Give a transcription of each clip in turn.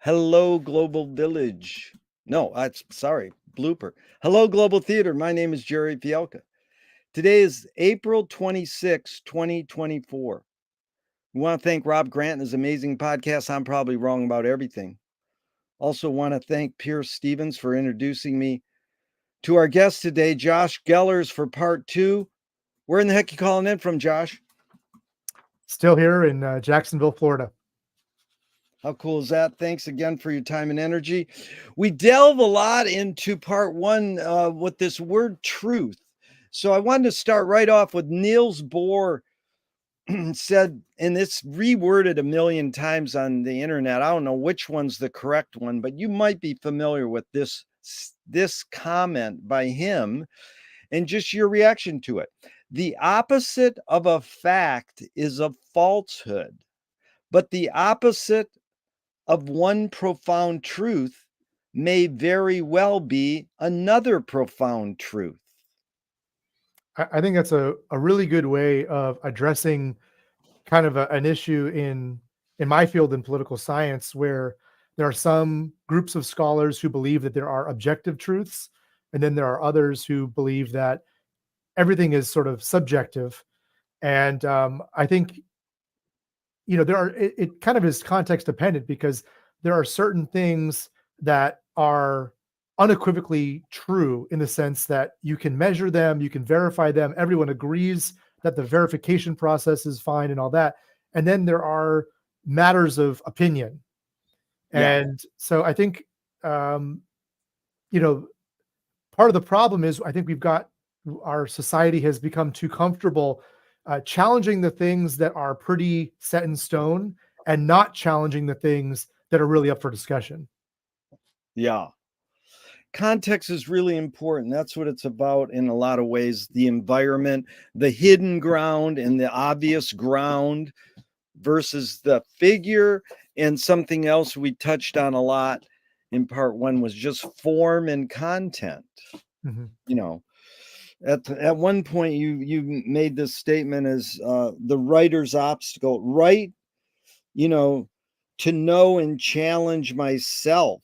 Hello, Global Village. No, sorry, blooper. Hello, Global Theater. My name is Jerry Fielka. Today is April 26, 2024. We want to thank Rob Grant and his amazing podcast. I'm probably wrong about everything. Also want to thank Pierce Stevens for introducing me to our guest today, Josh Gellers, for part two. Where in the heck you calling in from, Josh? Still here in Jacksonville, Florida. How cool is that? Thanks again for your time and energy. We delve a lot into part one with this word truth. So I wanted to start right off with Niels Bohr said, and it's reworded a million times on the internet. I don't know which one's the correct one, but you might be familiar with this comment by him and just your reaction to it. The opposite of a fact is a falsehood, but the opposite of one profound truth may very well be another profound truth. I think that's a really good way of addressing kind of an issue in my field in political science, where there are some groups of scholars who believe that there are objective truths, and then there are others who believe that everything is sort of subjective. And I think it kind of is context dependent, because there are certain things that are unequivocally true in the sense that you can measure them, you can verify them, everyone agrees that the verification process is fine and all that. And then there are matters of opinion. Yeah. And so I think, part of the problem is I think our society has become too comfortable challenging the things that are pretty set in stone and not challenging the things that are really up for discussion. Yeah. Context is really important. That's what it's about in a lot of ways. The environment, the hidden ground and the obvious ground versus the figure. And something else we touched on a lot in part one was just form and content. Mm-hmm. At one point you made this statement as the writer's obstacle, right? To know and challenge myself.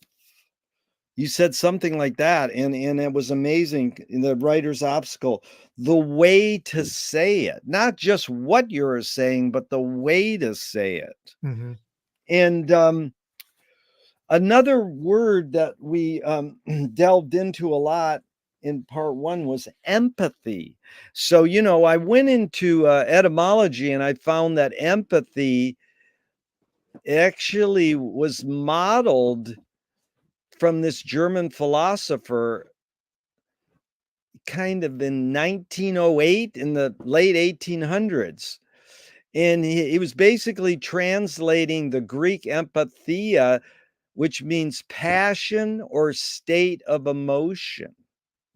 You said something like that, and it was amazing. The writer's obstacle, the way to say it, not just what you're saying, but the way to say it. Mm-hmm. And another word that we delved into a lot in part one was empathy. So, I went into etymology and I found that empathy actually was modeled from this German philosopher kind of in 1908, in the late 1800s. And he was basically translating the Greek empathia, which means passion or state of emotion.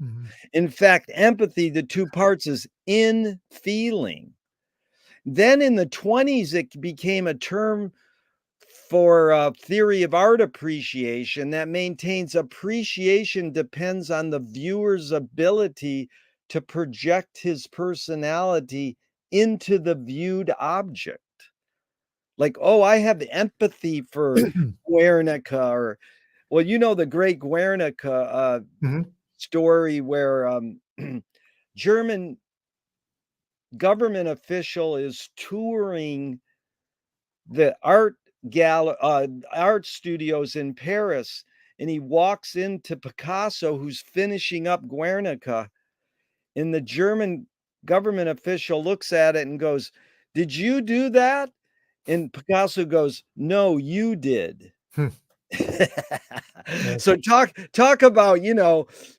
Mm-hmm. In fact, empathy, the two parts is in feeling. Then in the 20s, it became a term for theory of art appreciation that maintains appreciation depends on the viewer's ability to project his personality into the viewed object. Like, oh, I have empathy for Guernica, or, well, the great Guernica Mm-hmm. story where German government official is touring the art studios in Paris, and he walks into Picasso, who's finishing up Guernica, and the German government official looks at it and goes, "Did you do that?" And Picasso goes, "No, you did." Yes. So talk about,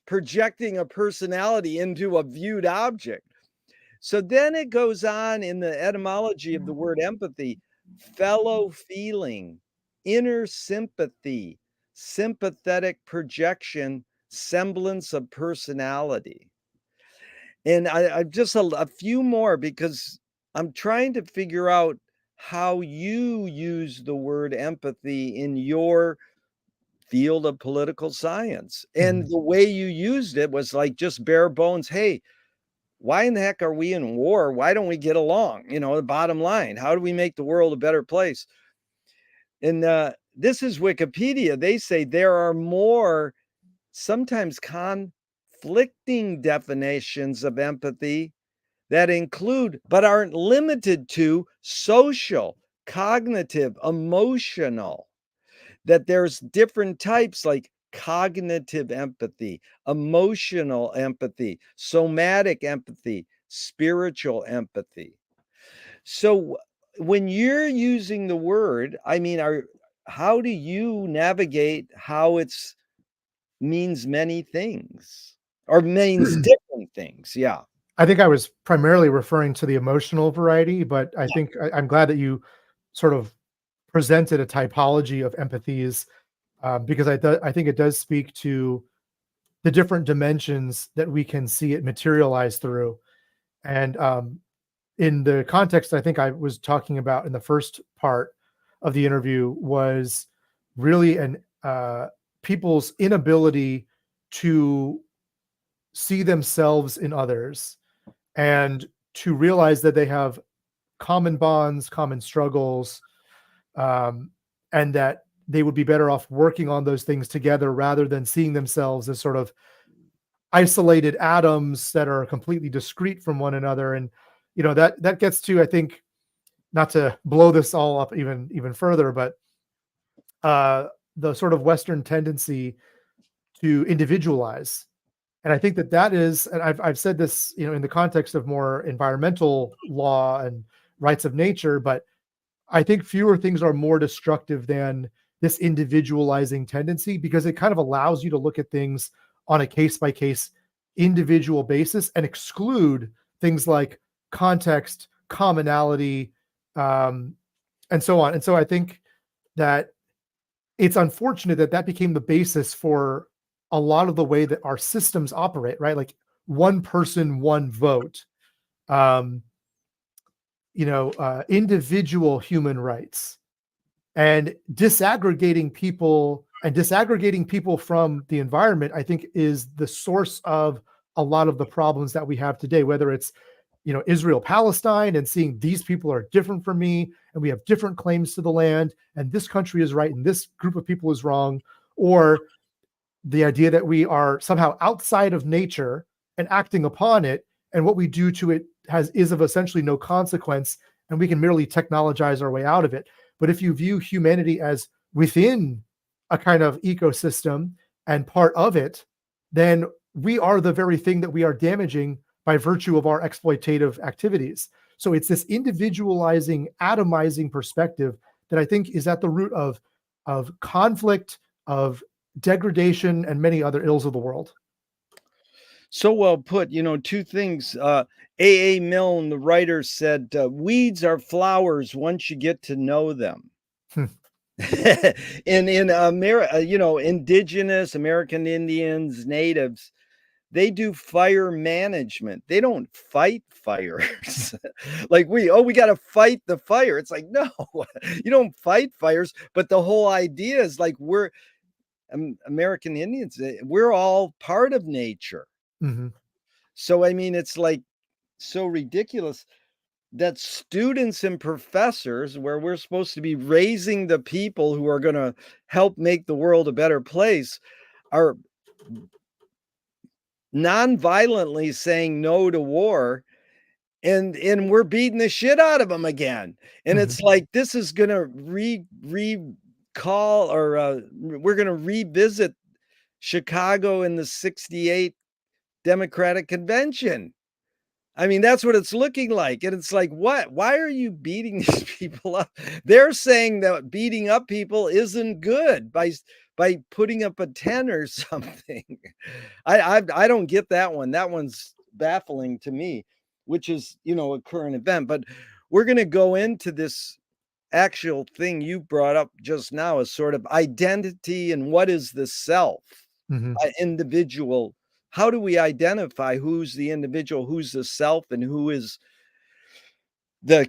projecting a personality into a viewed object. So then it goes on in the etymology of the word empathy: fellow feeling, inner sympathy, sympathetic projection, semblance of personality. And I just a few more, because I'm trying to figure out how you use the word empathy in your field of political science. And Mm-hmm. the way you used it was like just bare bones. Hey, why in the heck are we in war? Why don't we get along? The bottom line, how do we make the world a better place? And this is Wikipedia. They say there are more, sometimes conflicting definitions of empathy that include, but aren't limited to, social, cognitive, emotional, that there's different types like cognitive empathy, emotional empathy, somatic empathy, spiritual empathy. So when you're using the word, I mean, how do you navigate how it's means many things or means different things? Yeah. I think I was primarily referring to the emotional variety, but I think I'm glad that you sort of presented a typology of empathies, because I think it does speak to the different dimensions that we can see it materialize through. And in the context, I think I was talking about in the first part of the interview was really an people's inability to see themselves in others and to realize that they have common bonds, common struggles, and that they would be better off working on those things together rather than seeing themselves as sort of isolated atoms that are completely discrete from one another. And that gets to, I think, not to blow this all up even further, but the sort of Western tendency to individualize. And I think that is, and I've said this, in the context of more environmental law and rights of nature, but I think fewer things are more destructive than this individualizing tendency, because it kind of allows you to look at things on a case by case individual basis and exclude things like context, commonality, and so on. And so I think that it's unfortunate that became the basis for a lot of the way that our systems operate, right? Like one person, one vote, individual human rights, and disaggregating people from the environment, I think, is the source of a lot of the problems that we have today, whether it's Israel, Palestine, and seeing these people are different from me and we have different claims to the land and this country is right and this group of people is wrong, or the idea that we are somehow outside of nature and acting upon it, and what we do to it is of essentially no consequence, and we can merely technologize our way out of it. But if you view humanity as within a kind of ecosystem and part of it, then we are the very thing that we are damaging by virtue of our exploitative activities. So it's this individualizing, atomizing perspective that I think is at the root of conflict, of degradation, and many other ills of the world. So well put. Two things. A. Milne, the writer, said, weeds are flowers once you get to know them. in America, indigenous American Indians, natives, they do fire management. They don't fight fires. Like we got to fight the fire. It's like, no, you don't fight fires. But the whole idea is like, we're American Indians, we're all part of nature. Mm-hmm. So, I mean, it's like so ridiculous that students and professors, where we're supposed to be raising the people who are going to help make the world a better place, are non-violently saying no to war, and we're beating the shit out of them again. And it's like, this is going to recall, or we're going to revisit Chicago in the 68 Democratic Convention. I mean, that's what it's looking like. And it's like, what? Why are you beating these people up? They're saying that beating up people isn't good by putting up a 10 or something. I don't get that one. That one's baffling to me, which is, a current event. But we're going to go into this actual thing you brought up just now, as sort of identity and what is the self, individual. How do we identify who's the individual, who's the self, and who is the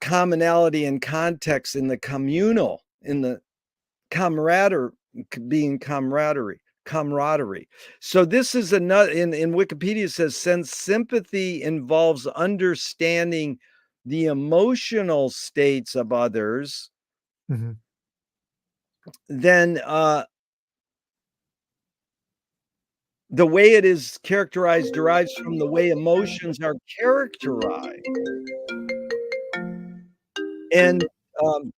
commonality and context in the communal, in the camaraderie, camaraderie. So this is another, in Wikipedia says, since sympathy involves understanding the emotional states of others, then the way it is characterized derives from the way emotions are characterized. And um,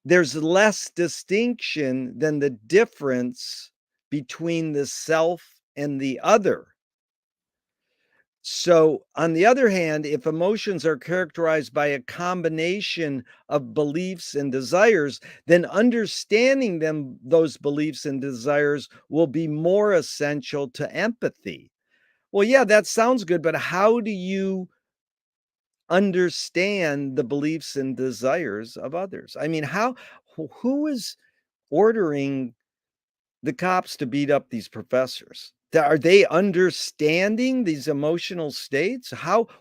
there's less distinction than the difference between the self and the other. So, on the other hand, if emotions are characterized by a combination of beliefs and desires, then understanding them, those beliefs and desires, will be more essential to empathy. Well, yeah, that sounds good, but how do you understand the beliefs and desires of others? I mean, who is ordering the cops to beat up these professors? Are they understanding these emotional states?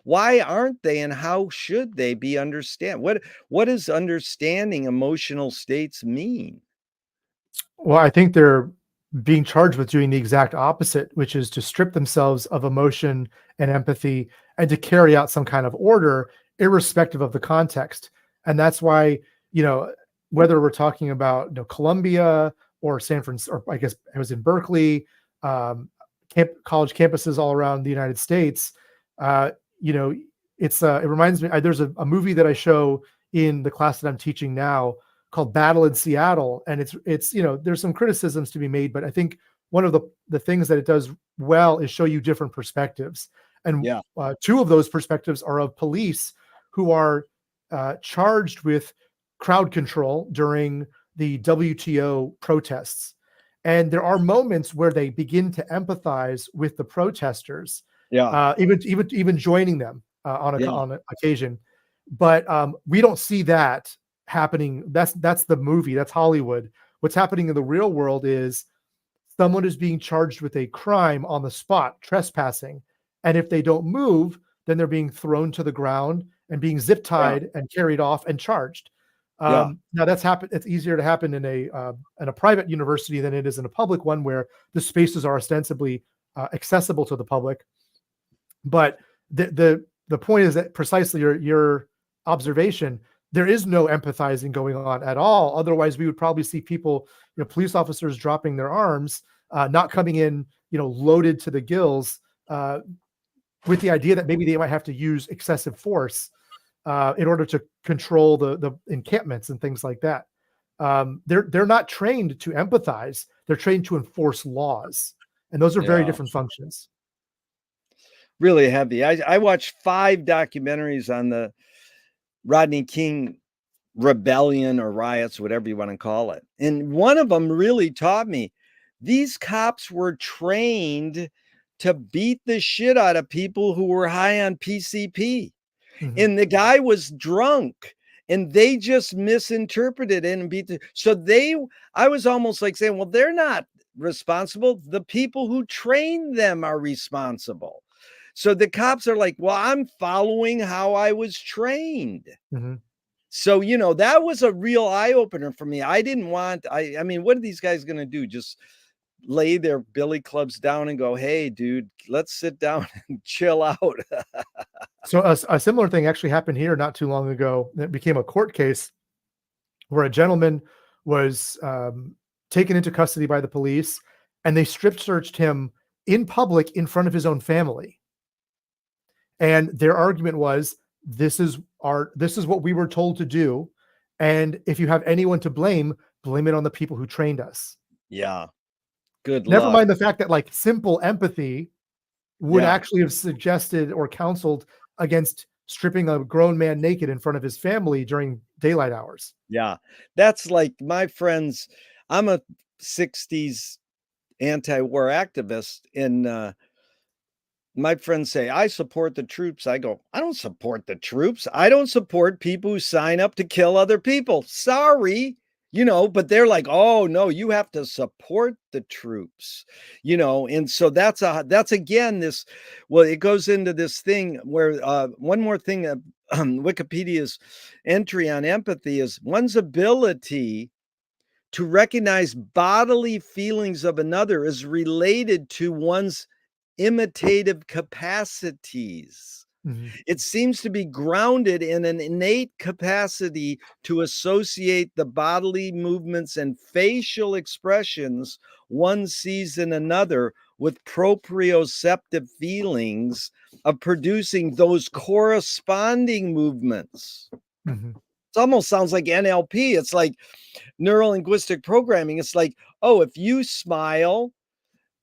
Why aren't they, and how should they be understand? What does understanding emotional states mean? Well, I think they're being charged with doing the exact opposite, which is to strip themselves of emotion and empathy and to carry out some kind of order, irrespective of the context. And that's why, you know, whether we're talking about, Columbia or San Francisco, or I guess it was in Berkeley, um, college campuses all around the United States, uh, you know, it reminds me. There's a movie that I show in the class that I'm teaching now called Battle in Seattle, and it's there's some criticisms to be made, but I think one of the things that it does well is show you different perspectives, and Yeah, two of those perspectives are of police who are charged with crowd control during the WTO protests, and there are moments where they begin to empathize with the protesters, yeah, even joining them yeah, on an occasion, but we don't see that happening. That's the movie. That's Hollywood. What's happening in the real world is someone is being charged with a crime on the spot, trespassing, and if they don't move, then they're being thrown to the ground and being zip yeah, tied and carried off and charged. yeah, Now that's happened. It's easier to happen in a private university than it is in a public one, where the spaces are ostensibly accessible to the public. But the point is that precisely your observation, there is no empathizing going on at all. Otherwise, we would probably see people, police officers dropping their arms, not coming in, loaded to the gills, uh, with the idea that maybe they might have to use excessive force in order to control the encampments and things like that. They're not trained to empathize. They're trained to enforce laws, and those are very yeah. different functions. Really heavy. I watched 5 documentaries on the Rodney King rebellion or riots, whatever you want to call it. And one of them really taught me these cops were trained to beat the shit out of people who were high on PCP. Mhm. And the guy was drunk and they just misinterpreted it and beat the I was almost like saying, well, they're not responsible. The people who trained them are responsible. So the cops are like, well, I'm following how I was trained. Mhm. So, that was a real eye opener for me. I didn't want I mean, what are these guys gonna do? Just lay their billy clubs down and go, "Hey, dude, let's sit down and chill out." So a similar thing actually happened here not too long ago. It became a court case where a gentleman was taken into custody by the police, and they strip searched him in public in front of his own family. And their argument was, this is what we were told to do, and if you have anyone to blame, blame it on the people who trained us. Yeah, good Never luck. mind the fact that like simple empathy would Yeah, actually have suggested or counseled against stripping a grown man naked in front of his family during daylight hours. yeah. That's like my friends I'm a '60s anti-war activist, and, my friends say, "I support the troops." I go, "I don't support the troops. I don't support people who sign up to kill other people. Sorry." But they're like, "Oh, no, you have to support the troops." And so that's again this well, it goes into this thing where one more thing Wikipedia's entry on empathy is one's ability to recognize bodily feelings of another is related to one's imitative capacities. Mhm. It seems to be grounded in an innate capacity to associate the bodily movements and facial expressions one sees in another with proprioceptive feelings of producing those corresponding movements. Mhm. It almost sounds like NLP. It's like neuro linguistic programming. It's like, oh, if you smile,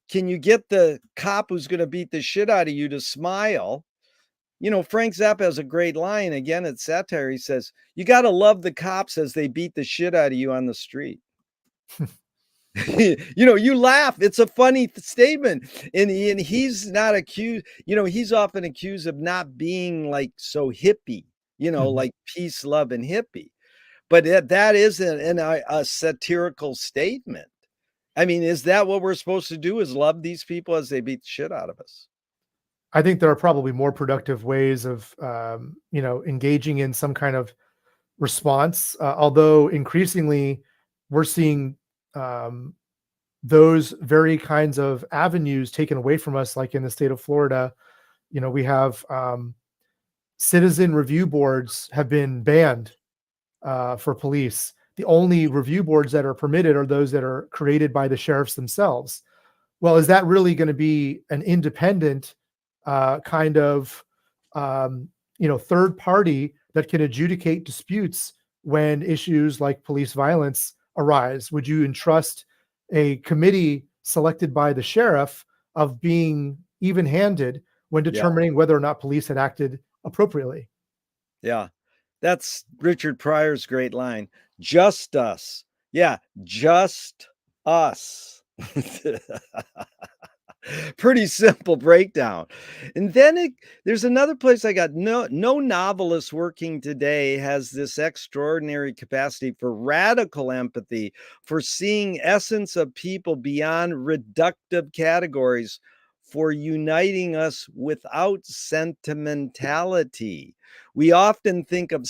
can you get the cop who's going to beat the shit out of you to smile? Frank Zappa has a great line. Again, it's satire. He says, "You got to love the cops as they beat the shit out of you on the street." You laugh. It's a funny statement. And he's not accused, he's often accused of not being like so hippie, Mhm. like peace, love, and hippie. But that is a satirical statement. I mean, is that what we're supposed to do, is love these people as they beat the shit out of us? I think there are probably more productive ways of, engaging in some kind of response. Although increasingly we're seeing um, those very kinds of avenues taken away from us, like in the state of Florida. We have citizen review boards have been banned for police. The only review boards that are permitted are those that are created by the sheriffs themselves. Well, is that really going to be an independent kind of third party that can adjudicate disputes when issues like police violence arise? Would you entrust a committee selected by the sheriff of being even-handed when Yeah. determining whether or not police had acted appropriately? Yeah. That's Richard Pryor's great line. Just us. Yeah, just us. Pretty simple breakdown. And then there's another place I got. No novelist working today has this extraordinary capacity for radical empathy, for seeing essence of people beyond reductive categories, for uniting us without sentimentality. We often think of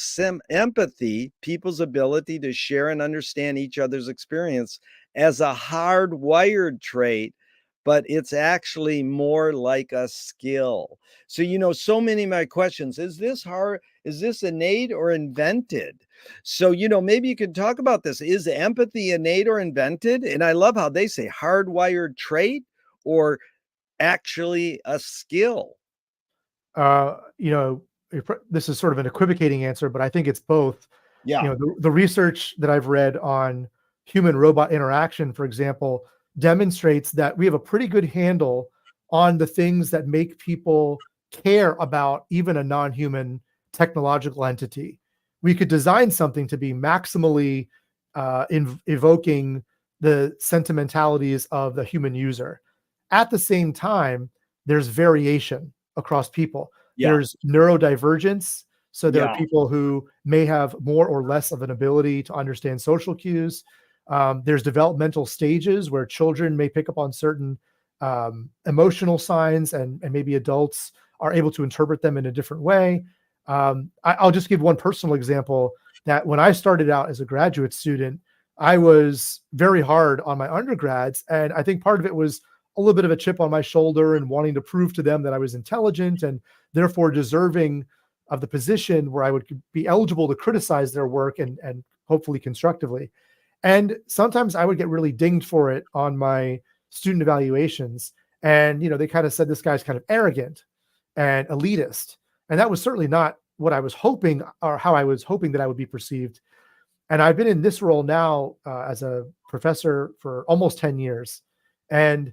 empathy, people's ability to share and understand each other's experience, as a hardwired trait, but it's actually more like a skill. So, so many of my questions, is this hard? Is this innate or invented? So, maybe you could talk about this. Is empathy innate or invented? And I love how they say hardwired trait or actually a skill. Uh, you know, this is sort of an equivocating answer, but I think it's both. Yeah. The research that I've read on human robot interaction, for example, demonstrates that we have a pretty good handle on the things that make people care about even a non-human technological entity. We could design something to be maximally evoking the sentimentalities of the human user. At the same time, there's variation across people. Yeah. There's neurodivergence. So there are Yeah. people who may have more or less of an ability to understand social cues. There's developmental stages where children may pick up on certain emotional signs, and maybe adults are able to interpret them in a different way. I'll just give one personal example that when I started out as a graduate student, I was very hard on my undergrads. And I think part of it was a little bit of a chip on my shoulder and wanting to prove to them that I was intelligent and therefore deserving of the position where I would be eligible to criticize their work and hopefully constructively. And sometimes I would get really dinged for it on my student evaluations. And, they kind of said, this guy's kind of arrogant and elitist. And that was certainly not what I was hoping, or how I was hoping that I would be perceived. And I've been in this role now as a professor for almost 10 years. And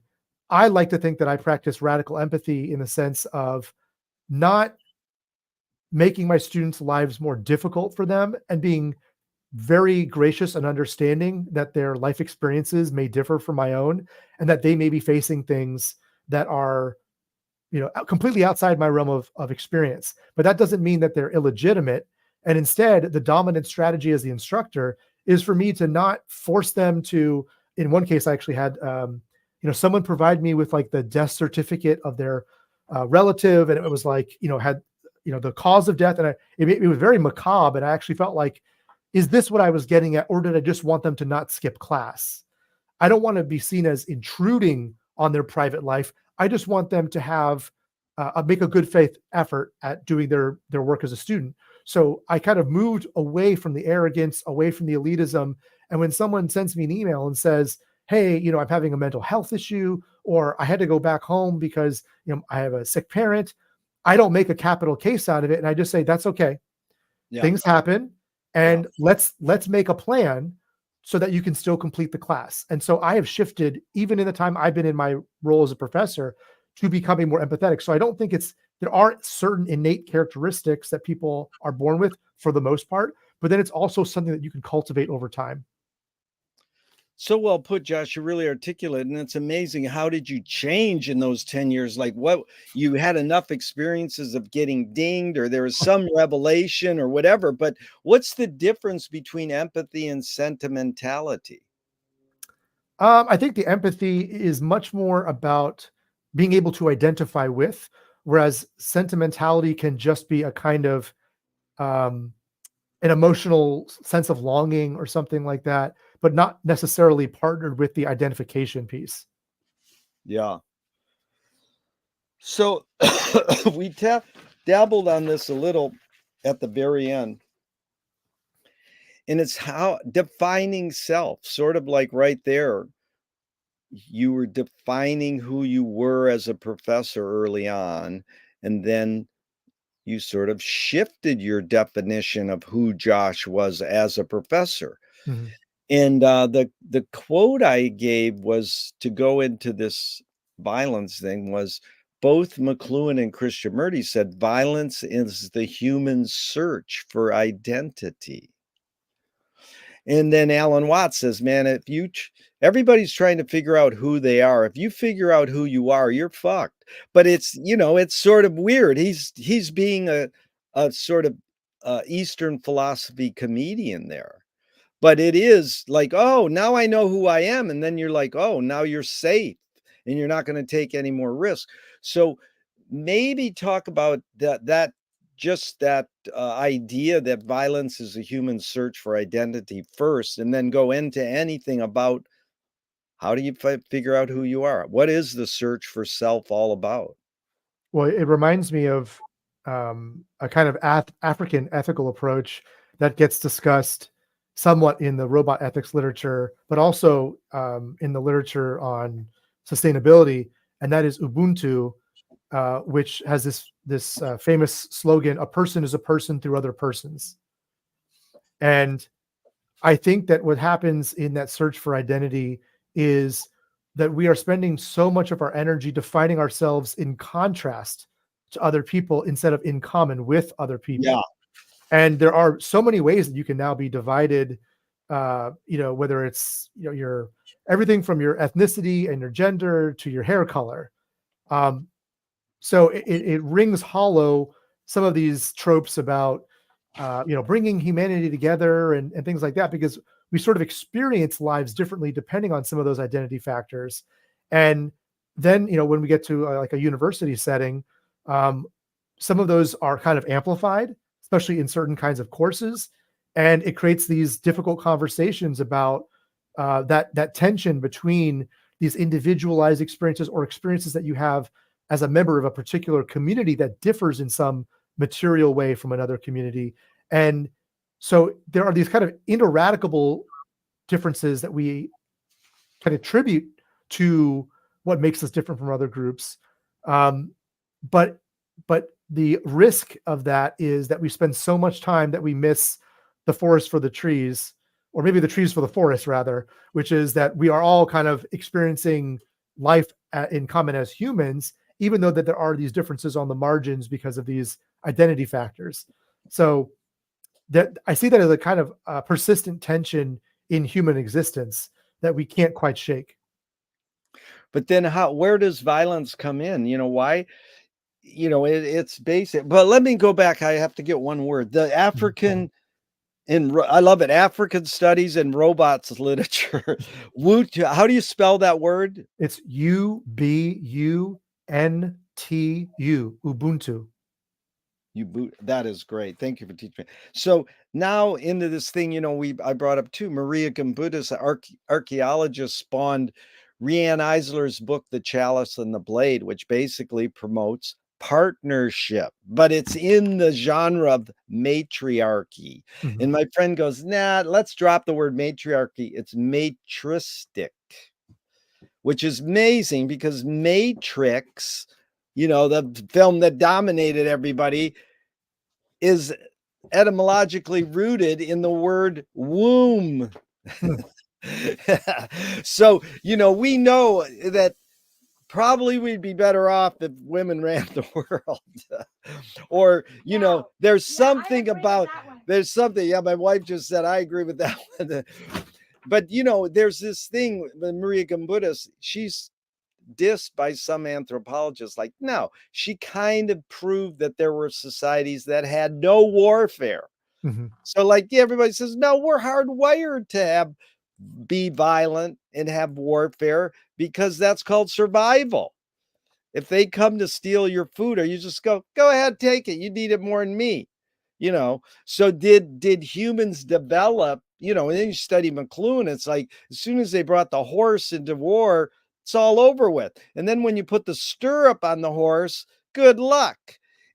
I like to think that I practice radical empathy in the sense of not making my students' lives more difficult for them and being very gracious and understanding that their life experiences may differ from my own and that they may be facing things that are completely outside my realm of experience. But that doesn't mean that they're illegitimate. And instead, the dominant strategy as the instructor is for me to not force them to. In one case, I actually had someone provide me with like the death certificate of their relative, and it was like had the cause of death, and it was very macabre. And I actually felt like, is this what I was getting at, or did I just want them to not skip class? I don't want to be seen as intruding on their private life. I just want them to have make a good faith effort at doing their work as a student. So I kind of moved away from the arrogance, away from the elitism. And when someone sends me an email and says, "Hey, I'm having a mental health issue, or I had to go back home because I have a sick parent," I don't make a capital case out of it, and I just say that's okay. Yeah. Things happen, Yeah. and let's make a plan so that you can still complete the class. And so I have shifted, even in the time I've been in my role as a professor, to becoming more empathetic. So I don't think there are certain innate characteristics that people are born with for the most part, but then it's also something that you can cultivate over time. So well put, Josh. You're really articulate, and it's amazing. How did you change in those 10 years? Like, what, you had enough experiences of getting dinged, or there was some revelation or whatever, but what's the difference between empathy and sentimentality? I think the empathy is much more about being able to identify with, whereas sentimentality can just be a kind of um, an emotional sense of longing or something like that, but not necessarily partnered with the identification piece. Yeah. So we dabbled on this a little at the very end, and it's how defining self, sort of like right there, you were defining who you were as a professor early on, and then you sort of shifted your definition of who Josh was as a professor. Mhm. And the quote I gave was, to go into this violence thing, was both McLuhan and Krishnamurti said violence is the human search for identity. And then Alan Watts says, man, if everybody's trying to figure out who they are. If you figure out who you are, you're fucked. But it's sort of weird. He's being a sort of Eastern philosophy comedian there. But it is like, oh, now I know who I am. And then you're like, oh, now you're safe and you're not going to take any more risks. So maybe talk about that idea that violence is a human search for identity first, and then go into anything about how do you figure out who you are? What is the search for self all about? Well, it reminds me of a kind of African ethical approach that gets discussed somewhat in the robot ethics literature, but also in the literature on sustainability, and that is Ubuntu, which has this famous slogan: "A person is a person through other persons." And I think that what happens in that search for identity is that we are spending so much of our energy defining ourselves in contrast to other people instead of in common with other Yeah. people. And there are so many ways that you can now be divided, whether it's, your everything from your ethnicity and your gender to your hair color. Um, so it rings hollow, some of these tropes about bringing humanity together and things like that, because we sort of experience lives differently depending on some of those identity factors. And then when we get to like a university setting, um, some of those are kind of amplified, especially in certain kinds of courses, and it creates these difficult conversations about that tension between these individualized experiences or experiences that you have as a member of a particular community that differs in some material way from another community. And so there are these kind of ineradicable differences that we can attribute to what makes us different from other groups. Um, but but the risk of that is that we spend so much time that we miss the forest for the trees, or maybe the trees for the forest rather, which is that we are all kind of experiencing life in common as humans, even though that there are these differences on the margins because of these identity factors. So that I see that as a kind of persistent tension in human existence that we can't quite shake. But then where does violence come in? Why? It's basic. But let me go back. I have to get one word. The Mhm. African I love it. African studies and robots literature. How do you spell that word? It's Ubuntu, Ubuntu. That is great. Thank you for teaching me. So now into this thing, I brought up too. Maria Gimbutas, archaeologist, spawned Riane Eisler's book, The Chalice and the Blade, which basically promotes partnership, but it's in the genre of matriarchy. Mhm. And my friend goes, nah, let's drop the word matriarchy. It's matristic, which is amazing because Matrix, the film that dominated everybody, is etymologically rooted in the word womb. Hmm. So, we know that probably we'd be better off if women ran the world. Or, there's something about, yeah, my wife just said, I agree with that one. But, there's this thing with Maria Gimbutas, she's dissed by some anthropologists. Like, no, she kind of proved that there were societies that had no warfare. Mhm. So, like, yeah, everybody says, no, we're hardwired to be violent and have warfare because that's called survival. If they come to steal your food, or you just go ahead, take it. You need it more than me. So did humans develop, and then you study McLuhan, it's like as soon as they brought the horse into war, it's all over with. And then when you put the stirrup on the horse, good luck.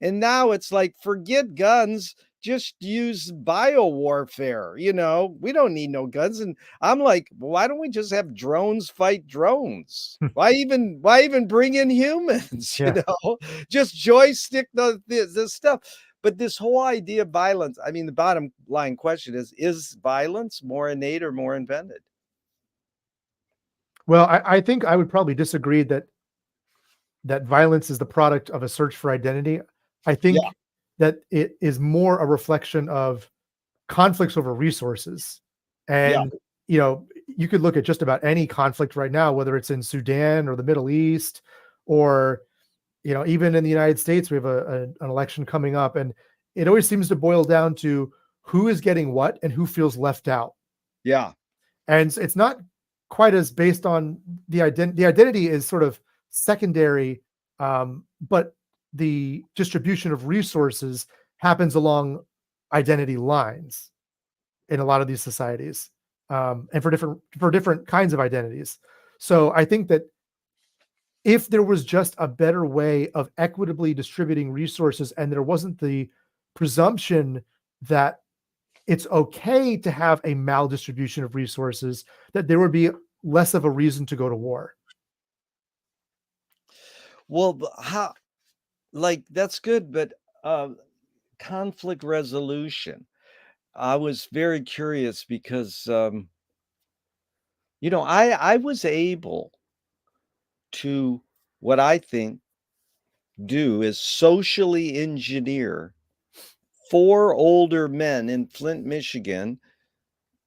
And now it's like, forget guns, just use bio warfare. We don't need no guns. And I'm like, why don't we just have drones fight drones? Why even bring in humans? Yeah. Just joystick the stuff. But this whole idea of violence, I mean, the bottom line question is violence more innate or more invented? Well, I think I would probably disagree that violence is the product of a search for identity. I Yeah, think that it is more a reflection of conflicts over resources. yeah, And, you could look at just about any conflict right now, whether it's in Sudan or the Middle East, or, even in the United States, we have an election coming up. And it always seems to boil down to who is getting what and who feels left out. yeah. And it's not quite as based on the identity. The identity is sort of secondary, but the distribution of resources happens along identity lines in a lot of these societies, and for different kinds of identities. So I think that if there was just a better way of equitably distributing resources, and there wasn't the presumption that it's okay to have a maldistribution of resources, that there would be less of a reason to go to war. Well, how, like, that's good, but uh, conflict resolution. I was very curious because, I was able to, what I think, do is socially engineer four older men in Flint, Michigan,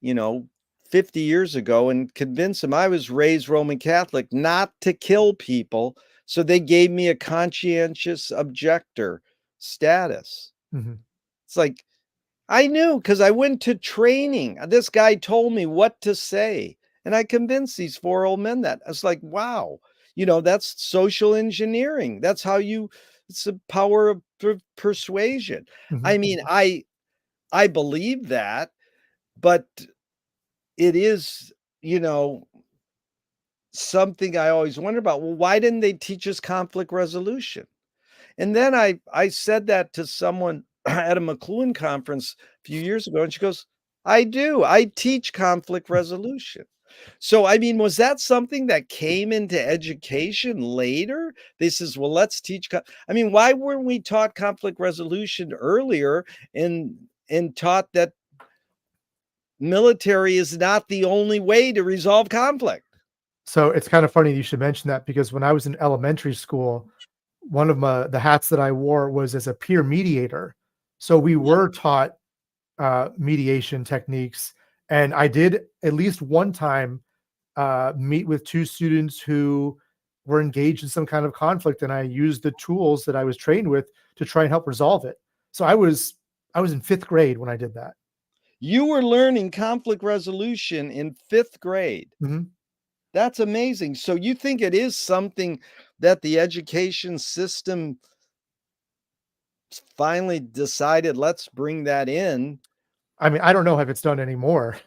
you know, 50 years ago, and convince them I was raised Roman Catholic not to kill people. So they gave me a conscientious objector status. Mhm. It's like, I knew because I went to training. This guy told me what to say. And I convinced these four old men that. I was like, wow, that's social engineering. That's how it's the power of persuasion. I Mhm. mean, I believe that, but it is, something I always wonder about. Well, why didn't they teach us conflict resolution? And then I said that to someone at a McLuhan conference a few years ago, and she goes, "I do. I teach conflict resolution." So, I mean, was that something that came into education later? They says, "Well, let's teach." I mean, why weren't we taught conflict resolution earlier and taught that military is not the only way to resolve conflict? So it's kind of funny you should mention that, because when I was in elementary school, one of the hats that I wore was as a peer mediator. So we Yeah. were taught mediation techniques, and I did at least one time meet with two students who were engaged in some kind of conflict, and I used the tools that I was trained with to try and help resolve it. So I was in fifth grade when I did that. You were learning conflict resolution in fifth grade. Mhm. That's amazing. So you think it is something that the education system finally decided, let's bring that in? I mean, I don't know if it's done anymore.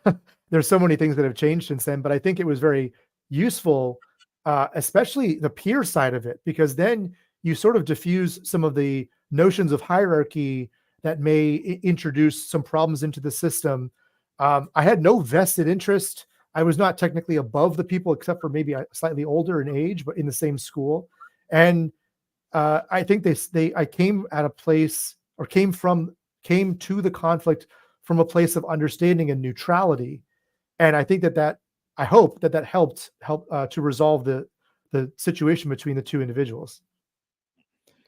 There's so many things that have changed since then, but I think it was very useful, especially the peer side of it, because then you sort of diffuse some of the notions of hierarchy that may introduce some problems into the system. I had no vested interest. I was not technically above the people, except for maybe slightly older in age, but in the same school. And I think I came at a place, or came to the conflict from a place of understanding and neutrality. And I think I hope that helped to resolve the situation between the two individuals.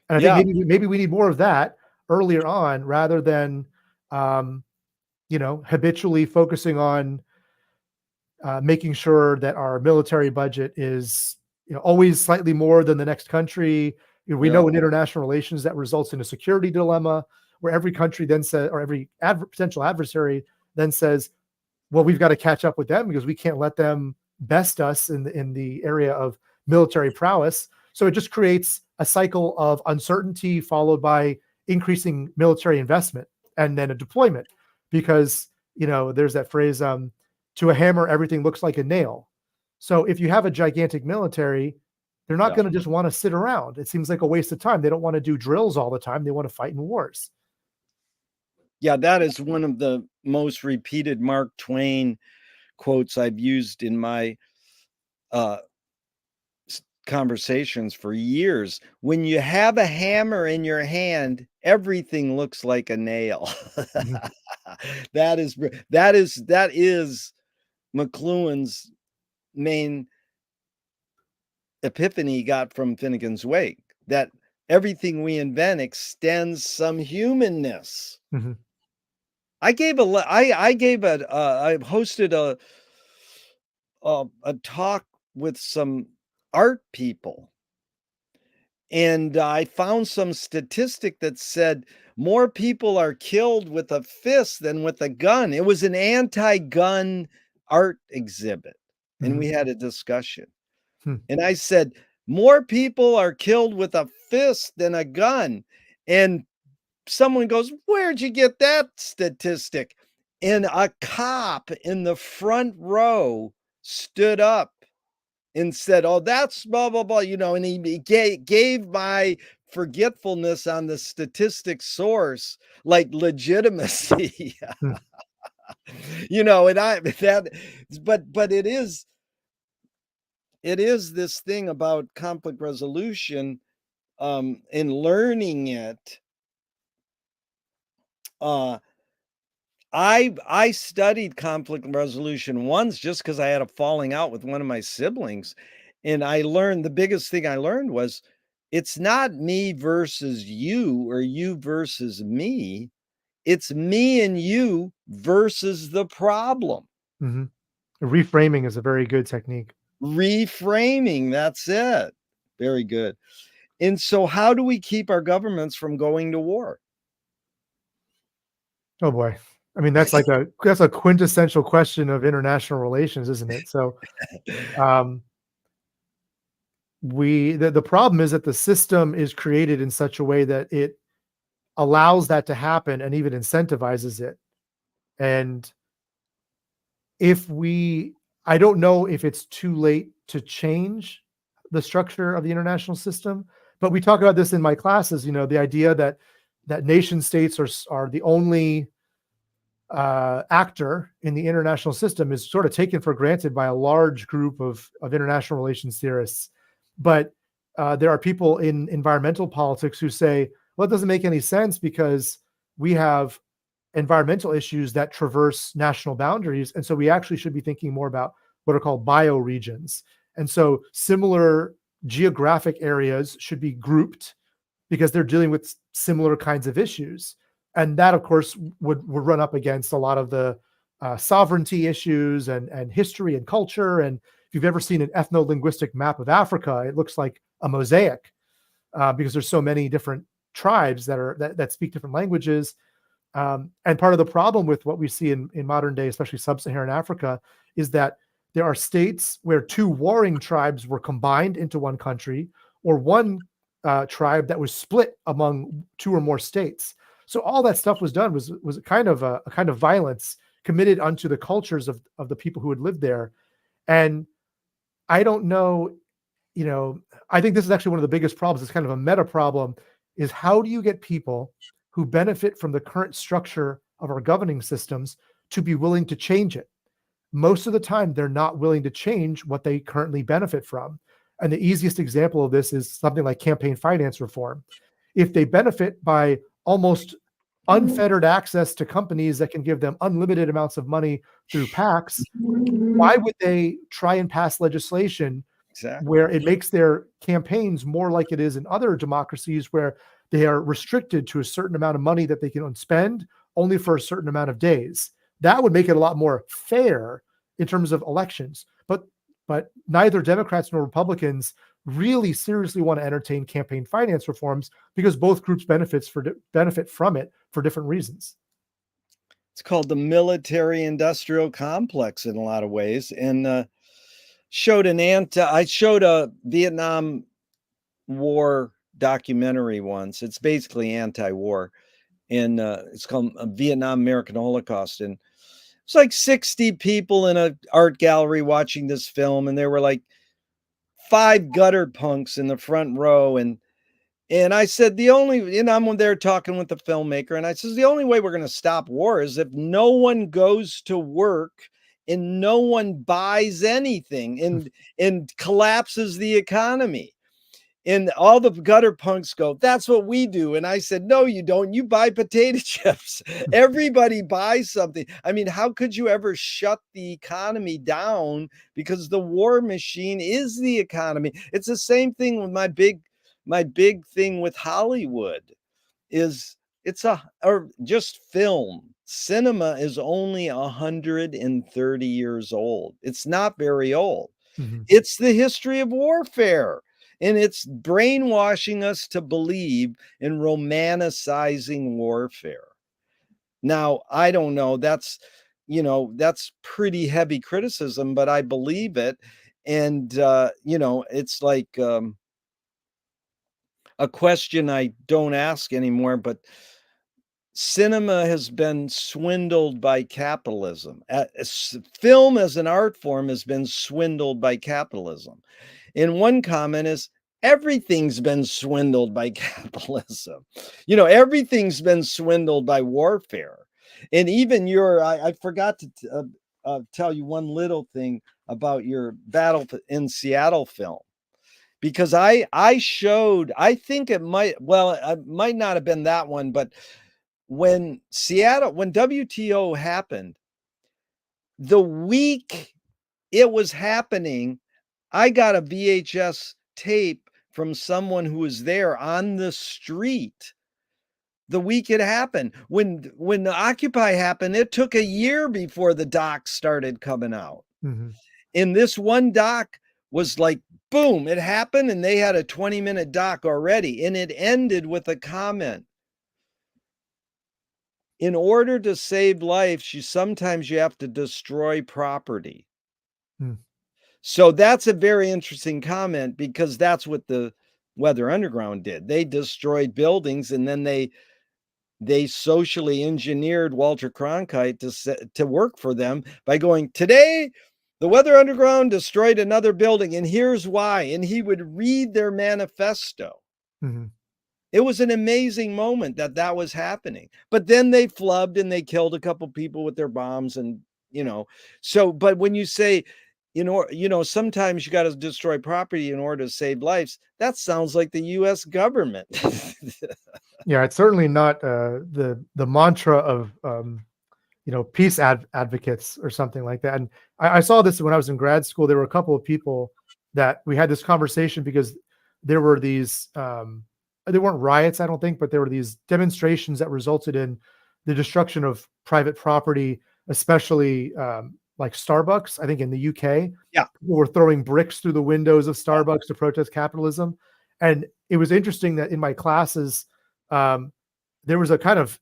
And I think maybe we need more of that earlier on, rather than habitually focusing on making sure that our military budget is always slightly more than the next country. We know in international relations that results in a security dilemma, where every country then says, or every potential adversary then says, well, we've got to catch up with them because we can't let them best us in the area of military prowess. So it just creates a cycle of uncertainty followed by increasing military investment and then a deployment, because there's that phrase, to a hammer everything looks like a nail. So if you have a gigantic military, they're not going to just want to sit around. It seems like a waste of time. They don't want to do drills all the time. They want to fight in wars. Yeah, that is one of the most repeated Mark Twain quotes I've used in my conversations for years. When you have a hammer in your hand, everything looks like a nail. That is McLuhan's main epiphany he got from Finnegan's Wake, that everything we invent extends some humanness. Mm-hmm. I hosted a talk with some art people, and I found some statistic that said more people are killed with a fist than with a gun. It was an anti-gun art exhibit, and we had a discussion. And I said, more people are killed with a fist than a gun. And someone goes, where'd you get that statistic? And a cop in the front row stood up and said, oh, that's blah, blah, blah, and he gave my forgetfulness on the statistic source like legitimacy. But it is this thing about conflict resolution, in learning it. I studied conflict resolution once just because I had a falling out with one of my siblings. And the biggest thing I learned was, it's not me versus you or you versus me. It's me and you versus the problem. Mm-hmm. Reframing is a very good technique. Reframing, that's it. Very good. And so how do we keep our governments from going to war? Oh boy. I mean, that's a quintessential question of international relations, isn't it? So the problem is that the system is created in such a way that it allows that to happen and even incentivizes it. And I don't know if it's too late to change the structure of the international system, but we talk about this in my classes, the idea that nation states are the only actor in the international system is sort of taken for granted by a large group of international relations theorists. But there are people in environmental politics who say, well, it doesn't make any sense because we have environmental issues that traverse national boundaries. And so we actually should be thinking more about what are called bioregions. And so similar geographic areas should be grouped because they're dealing with similar kinds of issues. And that, of course, would run up against a lot of the sovereignty issues and history and culture. And if you've ever seen an ethno-linguistic map of Africa, it looks like a mosaic because there's so many different tribes that speak different languages. And part of the problem with what we see in modern day, especially sub-Saharan Africa, is that there are states where two warring tribes were combined into one country, or one tribe that was split among two or more states. So all that stuff was done was a kind of violence committed unto the cultures of the people who had lived there. And I don't know, I think this is actually one of the biggest problems. It's kind of a meta problem, is how do you get people who benefit from the current structure of our governing systems to be willing to change it? Most of the time, they're not willing to change what they currently benefit from. And the easiest example of this is something like campaign finance reform. If they benefit by almost unfettered access to companies that can give them unlimited amounts of money through PACs, why would they try and pass legislation Exactly. where it makes their campaigns more like it is in other democracies, where they are restricted to a certain amount of money that they can spend only for a certain amount of days? That would make it a lot more fair in terms of elections. But neither Democrats nor Republicans really seriously want to entertain campaign finance reforms, because both groups benefit from it for different reasons. It's called the military industrial complex in a lot of ways. And I showed a Vietnam War documentary once. It's basically anti-war, and it's called Vietnam American Holocaust. And it's like 60 people in an art gallery watching this film, and there were like 5 gutter punks in the front row. And I said, I'm there talking with the filmmaker, and I says, the only way we're going to stop war is if no one goes to work and no one buys anything and collapses the economy. And all the gutter punks go, that's what we do. And I said, no, you don't. You buy potato chips. Everybody buys something. I mean, how could you ever shut the economy down? Because the war machine is the economy. It's the same thing with my big thing with Hollywood is or just film. Cinema is only 130 years old. It's not very old. Mm-hmm. It's the history of warfare. And it's brainwashing us to believe in romanticizing warfare. Now, I don't know. That's pretty heavy criticism, but I believe it. And, it's like a question I don't ask anymore, but cinema has been swindled by capitalism. Film as an art form has been swindled by capitalism. And one comment is, everything's been swindled by capitalism. Everything's been swindled by warfare. And even I forgot to tell you one little thing about your Battle in Seattle film, because I think it might not have been that one, but when WTO happened, the week it was happening, I got a VHS tape from someone who was there on the street the week it happened. When the Occupy happened, it took a year before the docs started coming out. Mm-hmm. And this one doc was like, boom, it happened, and they had a 20-minute doc already, and it ended with a comment. In order to save lives, sometimes you have to destroy property. Mm. So that's a very interesting comment, because that's what the Weather Underground did. They destroyed buildings, and then they socially engineered Walter Cronkite to work for them by going, today the Weather Underground destroyed another building, and here's why. And he would read their manifesto. Mm-hmm. It was an amazing moment that was happening. But then they flubbed and they killed a couple people with their bombs, and but when you say, sometimes you got to destroy property in order to save lives, that sounds like the US government. Yeah, it's certainly not the mantra of peace advocates or something like that. And I saw this when I was in grad school. There were a couple of people that we had this conversation, because there were these there weren't riots, I don't think, but there were these demonstrations that resulted in the destruction of private property, especially like Starbucks, I think in the UK. Yeah. People were throwing bricks through the windows of Starbucks to protest capitalism. And it was interesting that in my classes, there was a kind of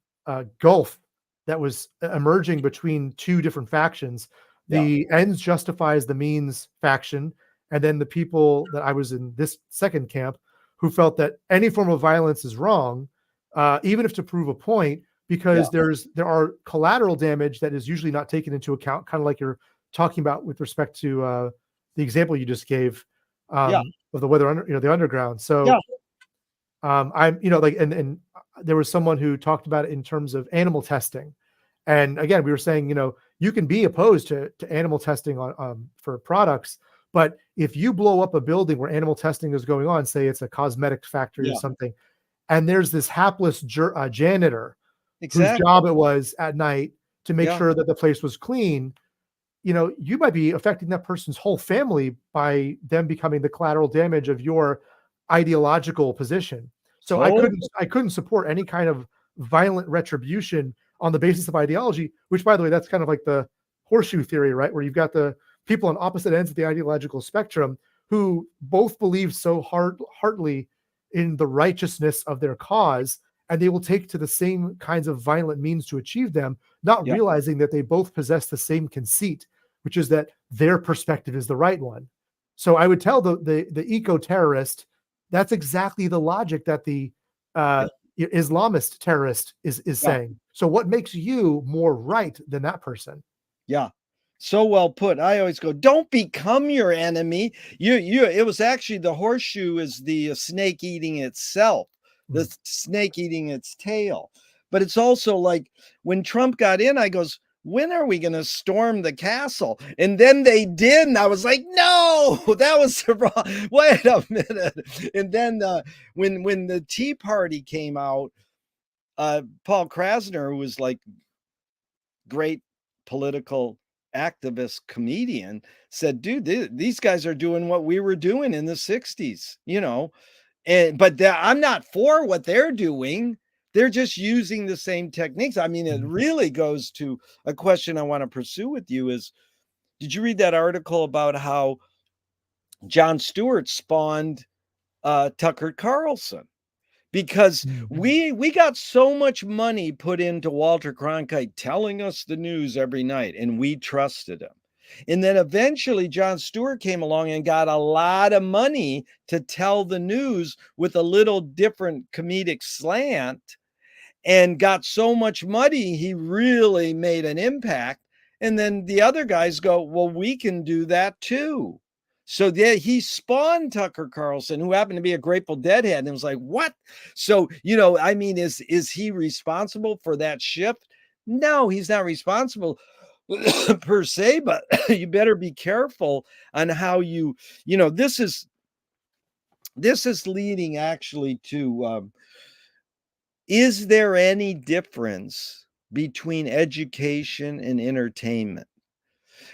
gulf that was emerging between two different factions. The ends justifies the means faction, and then the people that I was in this second camp, who felt that any form of violence is wrong, even if to prove a point, because there are collateral damage that is usually not taken into account, kind of like you're talking about with respect to the example you just gave. of the weather under, the underground. Yeah. So I'm, like, and there was someone who talked about it in terms of animal testing. And again, we were saying, you can be opposed to animal testing on for products, but if you blow up a building where animal testing is going on, say it's a cosmetic factory or Yeah. something, and there's this hapless janitor whose Exactly. job it was at night to make Yeah. sure that the place was clean, you might be affecting that person's whole family by them becoming the collateral damage of your ideological position. So I Totally. couldn't support any kind of violent retribution on the basis of ideology, which, by the way, that's kind of like the horseshoe theory, right? Where you've got the people on opposite ends of the ideological spectrum who both believe so heartily in the righteousness of their cause, and they will take to the same kinds of violent means to achieve them, not Yeah. realizing that they both possess the same conceit, which is that their perspective is the right one. So I would tell the eco-terrorist, that's exactly the logic that the Yeah. Islamist terrorist is Yeah. saying. So what makes you more right than that person? Yeah. So well put. I always go, don't become your enemy. It was actually the horseshoe is the snake eating itself, the Mm. snake eating its tail. But it's also like when Trump got in, I goes, when are we going to storm the castle? And then they did. And I was like, no, that was the wrong. Wait a minute. And then when the Tea Party came out, Paul Krasner, who was like great political activist comedian, said, dude, these guys are doing what we were doing in the 60s, but I'm not for what they're doing. They're just using the same techniques. I mean, it really goes to a question I want to pursue with you is, did you read that article about how Jon Stewart spawned Tucker Carlson? Because Mhm. we got so much money put into Walter Cronkite telling us the news every night, and we trusted him. And then eventually Jon Stewart came along and got a lot of money to tell the news with a little different comedic slant, and got so much money, he really made an impact. And then the other guys go, well, we can do that too. So yeah, he spawned Tucker Carlson, who happened to be a Grateful Dead head, and it was like, what? So, I mean, is he responsible for that shift? No, he's not responsible per se, but you better be careful on how this is leading actually to is there any difference between education and entertainment?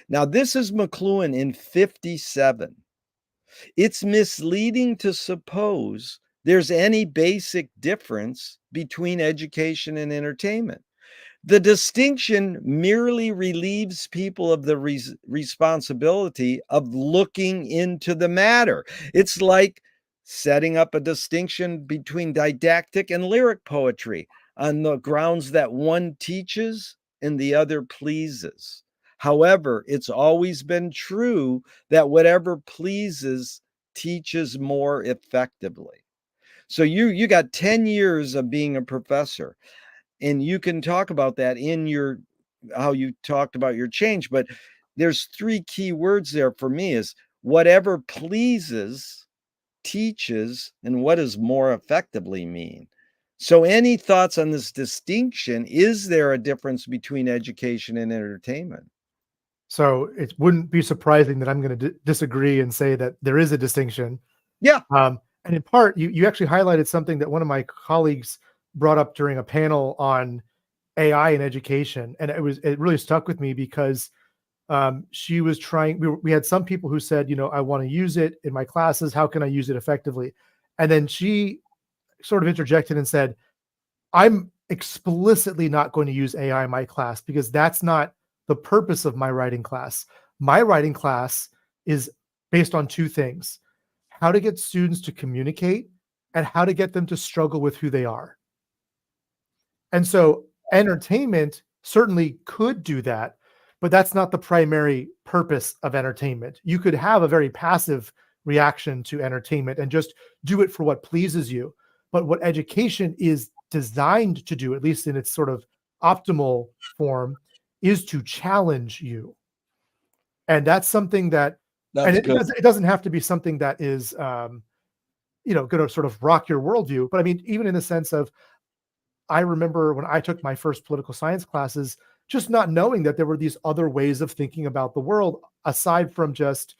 Now, this is McLuhan in 57. It's misleading to suppose there's any basic difference between education and entertainment. The distinction merely relieves people of the responsibility of looking into the matter. It's like setting up a distinction between didactic and lyric poetry on the grounds that one teaches and the other pleases. However, it's always been true that whatever pleases teaches more effectively. So you got 10 years of being a professor, and you can talk about that in your how you talked about your change, but there's three key words there for me is whatever pleases teaches, and what does more effectively mean? So any thoughts on this distinction? Is there a difference between education and entertainment? So it wouldn't be surprising that I'm going to disagree and say that there is a distinction. Yeah. And in part, you actually highlighted something that one of my colleagues brought up during a panel on AI in education, and it really stuck with me because she was trying. We had some people who said, I want to use it in my classes. How can I use it effectively? And then she sort of interjected and said, I'm explicitly not going to use AI in my class because that's not the purpose of my writing class. My writing class is based on two things: how to get students to communicate and how to get them to struggle with who they are. And so entertainment certainly could do that, but that's not the primary purpose of entertainment. You could have a very passive reaction to entertainment and just do it for what pleases you. But what education is designed to do, at least in its sort of optimal form, is to challenge you. And that's something that And That's good. it doesn't have to be something that is, going to sort of rock your worldview. But I mean, even in the sense of, I remember when I took my first political science classes, just not knowing that there were these other ways of thinking about the world aside from just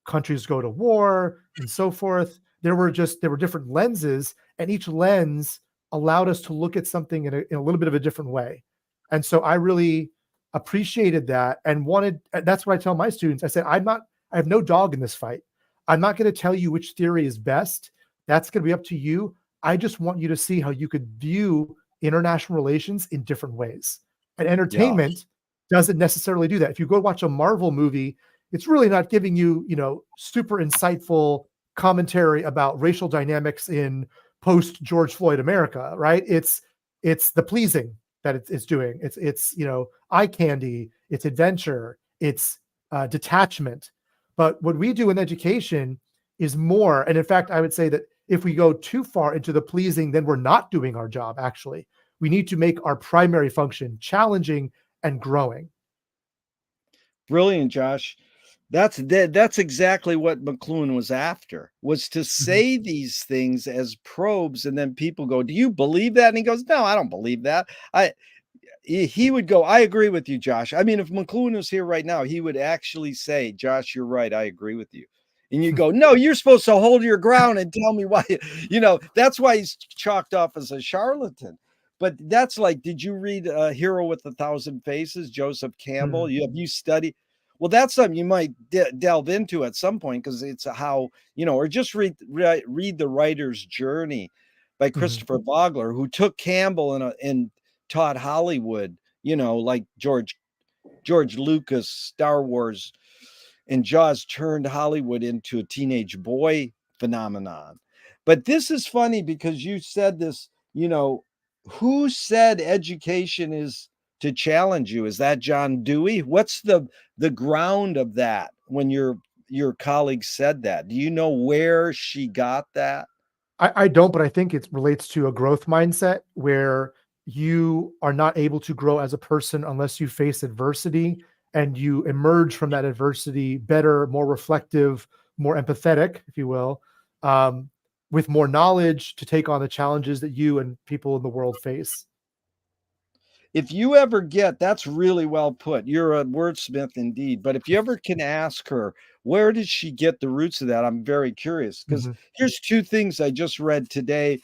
countries go to war and so forth. There were different lenses, and each lens allowed us to look at something in a little bit of a different way. And so I really appreciated that and wanted. That's what I tell my students. I said, I have no dog in this fight. I'm not going to tell you which theory is best. That's going to be up to you. I just want you to see how you could view international relations in different ways. And Yeah. entertainment doesn't necessarily do that. If you go watch a Marvel movie, it's really not giving you, super insightful commentary about racial dynamics in post George Floyd America, right? It's the pleasing that it's doing. It's eye candy, it's adventure, it's detachment. But what we do in education is more. And in fact, I would say that if we go too far into the pleasing, then we're not doing our job, actually. We need to make our primary function challenging and growing. Brilliant, Josh. That's exactly what McLuhan was after, was to Mhm. say these things as probes, and then people go, "Do you believe that?" And he goes, "No, I don't believe that." He would go, "I agree with you, Josh." I mean, if McLuhan was here right now, he would actually say, "Josh, you're right. I agree with you." And you go, "No, you're supposed to hold your ground and tell me why." That's why he's chalked off as a charlatan. But that's like, did you read Hero with a Thousand Faces, Joseph Campbell? Mhm. Have you studied? Well, that's something you might delve into at some point, because it's how, or just read The Writer's Journey by Mhm. Christopher Vogler, who took Campbell and taught Hollywood, like George Lucas, Star Wars, and Jaws turned Hollywood into a teenage boy phenomenon. But this is funny because you said this, who said education is to challenge you? Is that John Dewey? What's the ground of that when your colleague said that? Do you know where she got that? I don't, but I think it relates to a growth mindset where you are not able to grow as a person unless you face adversity and you emerge from that adversity better, more reflective, more empathetic, if you will, um, with more knowledge to take on the challenges that you and people in the world face. If you ever get, that's really well put. You're a wordsmith indeed. But if you ever can ask her, where did she get the roots of that? I'm very curious, because Mhm. here's two things I just read today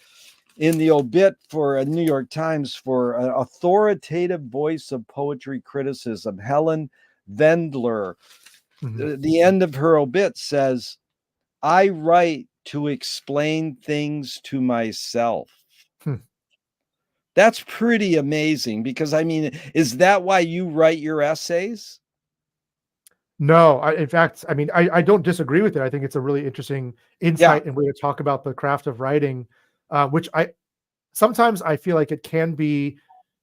in the obit for a New York Times for an authoritative voice of poetry criticism, Helen Vendler. Mhm. The end of her obit says, "I write to explain things to myself." Hmm. That's pretty amazing, because I mean, is that why you write your essays? No, in fact, I mean, I don't disagree with it. I think it's a really interesting Yeah, insight and way to talk about the craft of writing, which sometimes I feel like it can be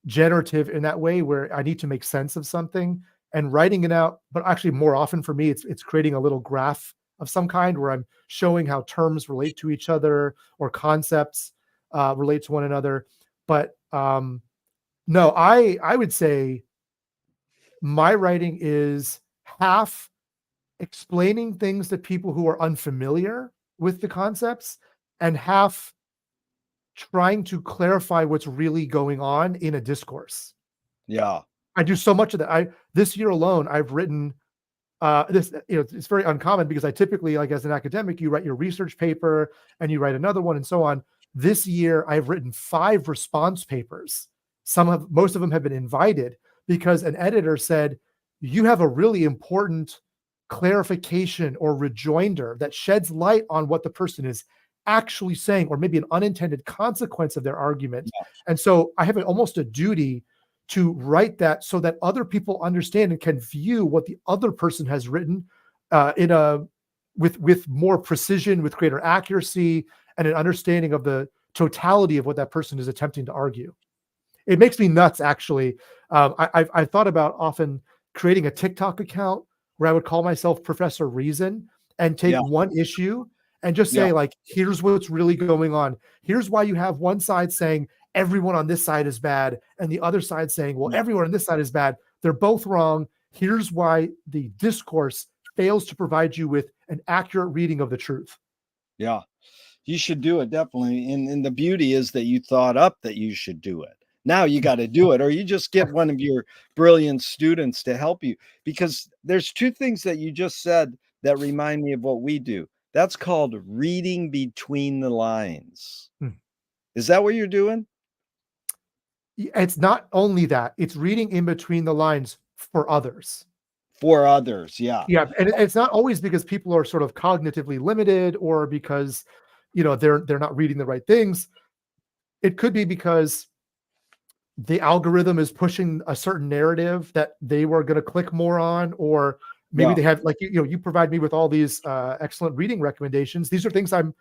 generative in that way where I need to make sense of something and writing it out. But actually, more often for me, it's creating a little graph of some kind where I'm showing how terms relate to each other or concepts relate to one another. But no, I would say my writing is half explaining things to people who are unfamiliar with the concepts and half trying to clarify what's really going on in a discourse. yeah, I do so much of that. I This year alone, I've written this. It's very uncommon because I typically, like as an academic, you write your research paper and you write another one and so on. This year, I've written 5 response papers. Most of them have been invited because an editor said, "You have a really important clarification or rejoinder that sheds light on what the person is actually saying, or maybe an unintended consequence of their argument." And so I have almost a duty to write that so that other people understand and can view what the other person has written in a with more precision, with greater accuracy, and an understanding of the totality of what that person is attempting to argue. It makes me nuts, actually. I've thought about often creating a TikTok account where I would call myself Professor Reason and take yeah, one issue and just yeah, say, like, here's what's really going on. Here's why you have one side saying everyone on this side is bad, and the other side saying, well, yeah, everyone on this side is bad. They're both wrong. Here's why the discourse fails to provide you with an accurate reading of the truth. Yeah. You should do it, definitely. And the beauty is that you thought up that you should do it. Now you got to do it, or you just get one of your brilliant students to help you. Because there's two things that you just said that remind me of what we do. That's called reading between the lines. Hmm. Is that what you're doing? It's not only that, it's reading in between the lines for others. For others, yeah. Yeah, and it's not always because people are sort of cognitively limited or because, they're not reading the right things. It could be because the algorithm is pushing a certain narrative that they were going to click more on, or maybe Yeah. they have, like, you provide me with all these excellent reading recommendations. These are things I'm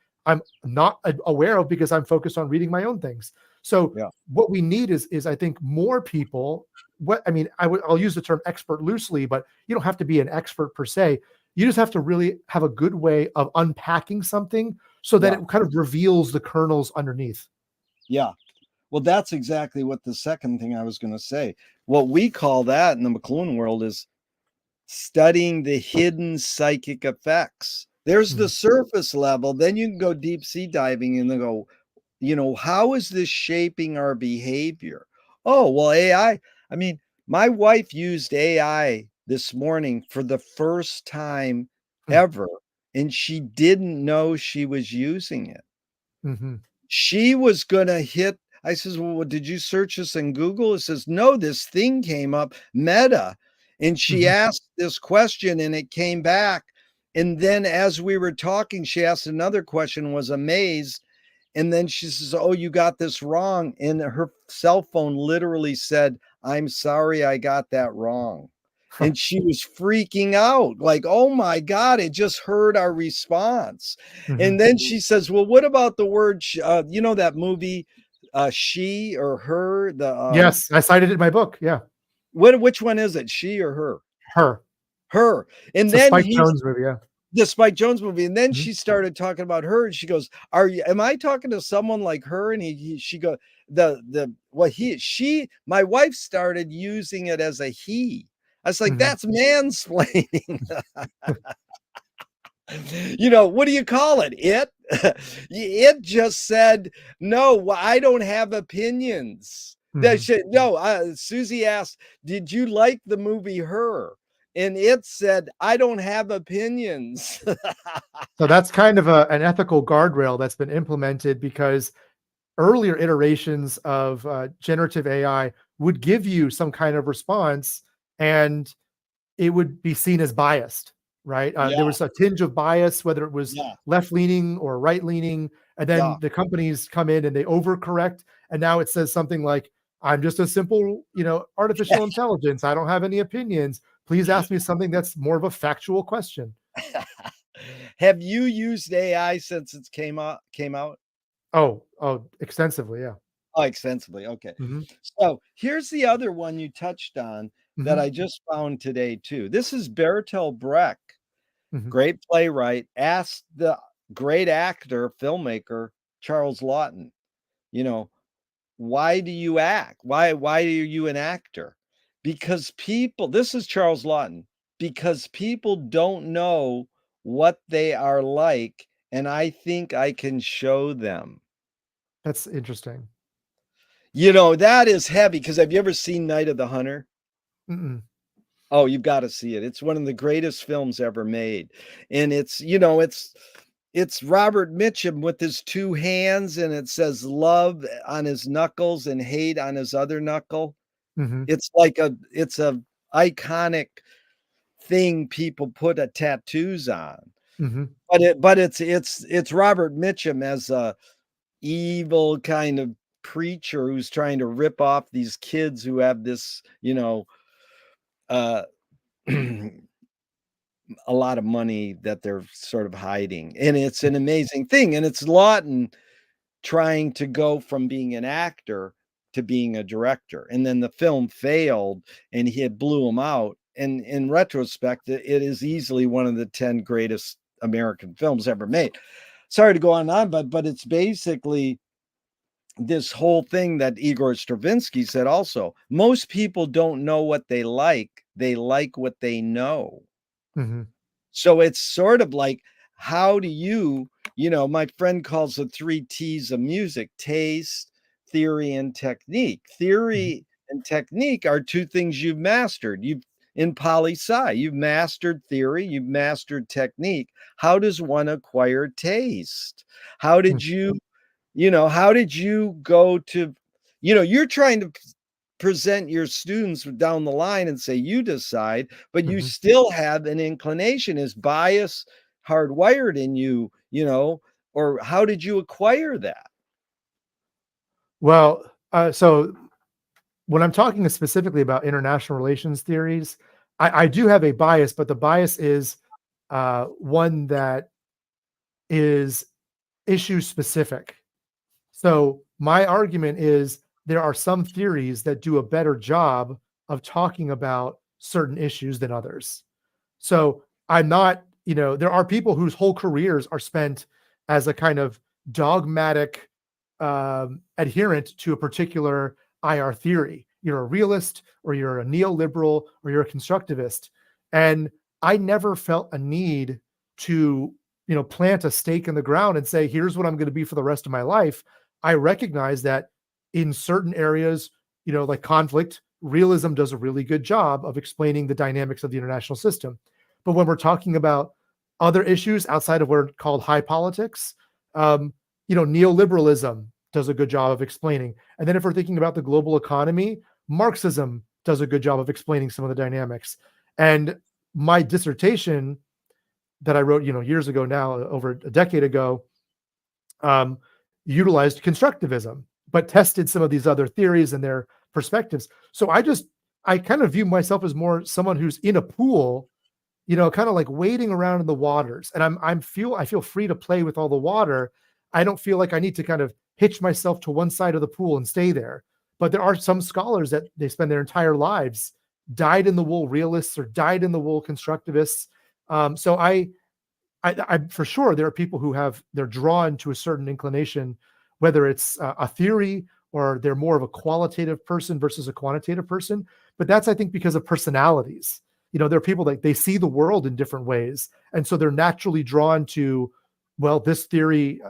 not aware of because I'm focused on reading my own things. So Yeah. what we need is I think more people. I'll use the term expert loosely, but you don't have to be an expert per se. You just have to really have a good way of unpacking something so that Yeah. it kind of reveals the kernels underneath. Yeah. Well, that's exactly what the second thing I was going to say. What we call that in the McLuhan world is studying the hidden psychic effects. There's the Mhm. surface level, then you can go deep sea diving and then go, how is this shaping our behavior? Oh, well, AI. I mean, my wife used AI this morning for the first time Hmm. ever, and she didn't know she was using it. Mhm. She was gonna hit. I says, "Well, did you search this in Google?" It says, "No, this thing came up, Meta." And she Mhm. asked this question and it came back. And then as we were talking, she asked another question, was amazed. And then she says, "Oh, you got this wrong." And her cell phone literally said, "I'm sorry, I got that wrong." And she was freaking out, like, "Oh my God, it just heard our response." Mhm. And then she says, "Well, what about the word, that movie, she or her? Yes, I cited it in my book. Yeah, Which one is it? She or her? her. Her. And It's a then Spike he's Jonze movie. Yeah. the Spike Jones movie, and then Mhm. she started talking about her, and she goes, am I talking to someone like her?" And she go, my wife started using it as a he. I was like, Mhm. "That's mansplaining." What do you call it? It just said, "No, I don't have opinions." Mhm. No, Susie asked, "Did you like the movie Her?" And it said, "I don't have opinions." So that's kind of an ethical guardrail that's been implemented because earlier iterations of generative AI would give you some kind of response, and it would be seen as biased, right? There Yeah, was a tinge of bias, whether it was yeah, left leaning or right leaning. And yeah. then the companies come in and they overcorrect. And now it says something like, I'm just a simple, artificial intelligence. I don't have any opinions. Please ask me something that's more of a factual question. Have you used AI since it came out? Oh, extensively. Yeah. Oh, extensively, okay. Hmm. So, here's the other one you touched on that Hmm. I just found today too. This is Bertolt Brecht, Hmm. great playwright, asked the great actor, filmmaker, Charles Laughton, you know, "Why do you act? Why are you an actor?" Because people this is Charles Laughton, "Because people don't know what they are like, and I think I can show them." That's interesting. That is heavy. Because have you ever seen Night of the Hunter? Mm-mm. Oh, you've gotta see it. It's one of the greatest films ever made, and it's Robert Mitchum with his 2 hands, and it says love on his knuckles and hate on his other knuckle. Hmm. It's a iconic thing people put tattoos on, Hmm. but it's Robert Mitchum as a evil kind of preacher who's trying to rip off these kids who have this, uh a lot of money that they're sort of hiding, and it's an amazing thing, and it's Lawton trying to go from being an actor to being a director, and then the film failed, and he had blew him out, and in retrospect, it is easily one of the 10 greatest American films ever made. Sorry to go on, but it's basically this whole thing that Igor Stravinsky said also, "Most people don't know what they like what they know." Hmm. So it's sort of like, how do you, my friend calls the 3 T's of music: taste, theory, and technique. Mhm, Theory and technique are 2 things you've mastered. You've in poli-sci, you've mastered theory, you've mastered technique. How does one acquire taste? How mm, did how did you go to you're trying to present your students down the line and say, "You decide," but you mhm. still have an inclination. Is bias hardwired in you, or how did you acquire that? Well, so when I'm talking specifically about international relations theories, I do have a bias, but the bias is one that is issue specific. So my argument is there are some theories that do a better job of talking about certain issues than others. So I'm not, there are people whose whole careers are spent as a kind of dogmatic adherent to a particular IR theory. You're a realist, or you're a neoliberal, or you're a constructivist. And I never felt a need to, plant a stake in the ground and say, here's what I'm going to be for the rest of my life. I recognize that in certain areas, like conflict, realism does a really good job of explaining the dynamics of the international system. But when we're talking about other issues outside of what are called high politics, neoliberalism does a good job of explaining. And then if we're thinking about the global economy, Marxism does a good job of explaining some of the dynamics. And my dissertation that I wrote, years ago now, over a decade ago, um, utilized constructivism, but tested some of these other theories and their perspectives. So I kind of view myself as more someone who's in a pool, kind of like wading around in the waters. And I feel free to play with all the water. I don't feel like I need to kind of hitch myself to one side of the pool and stay there. But there are some scholars that they spend their entire lives dyed in the wool realists or dyed in the wool constructivists. So I for sure there are people who they're drawn to a certain inclination, whether it's a theory or they're more of a qualitative person versus a quantitative person. But that's, I think, because of personalities. There are people that they see the world in different ways, and so they're naturally drawn to, well, this theory,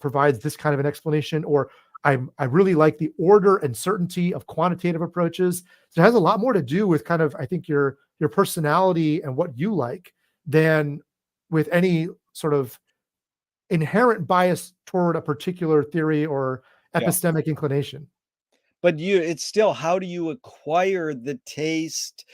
provides this kind of an explanation, or I really like the order and certainty of quantitative approaches. So it has a lot more to do with kind of, I think, your personality and what you like than with any sort of inherent bias toward a particular theory or Yeah. epistemic inclination. But it's still, how do you acquire the taste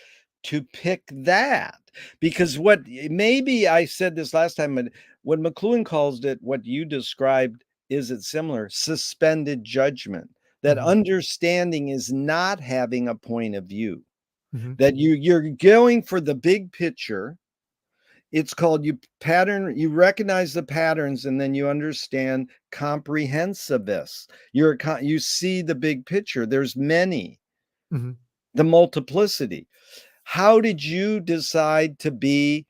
to pick that? Because maybe I said this last time, but what McLuhan calls it, what you described, is it similar? Suspended judgment. That Mhm, understanding is not having a point of view. mhm. That you're going for the big picture. It's called you recognize the patterns, and then you understand comprehensiveness. You see the big picture. There's many, Mhm. the multiplicity. How did you decide to be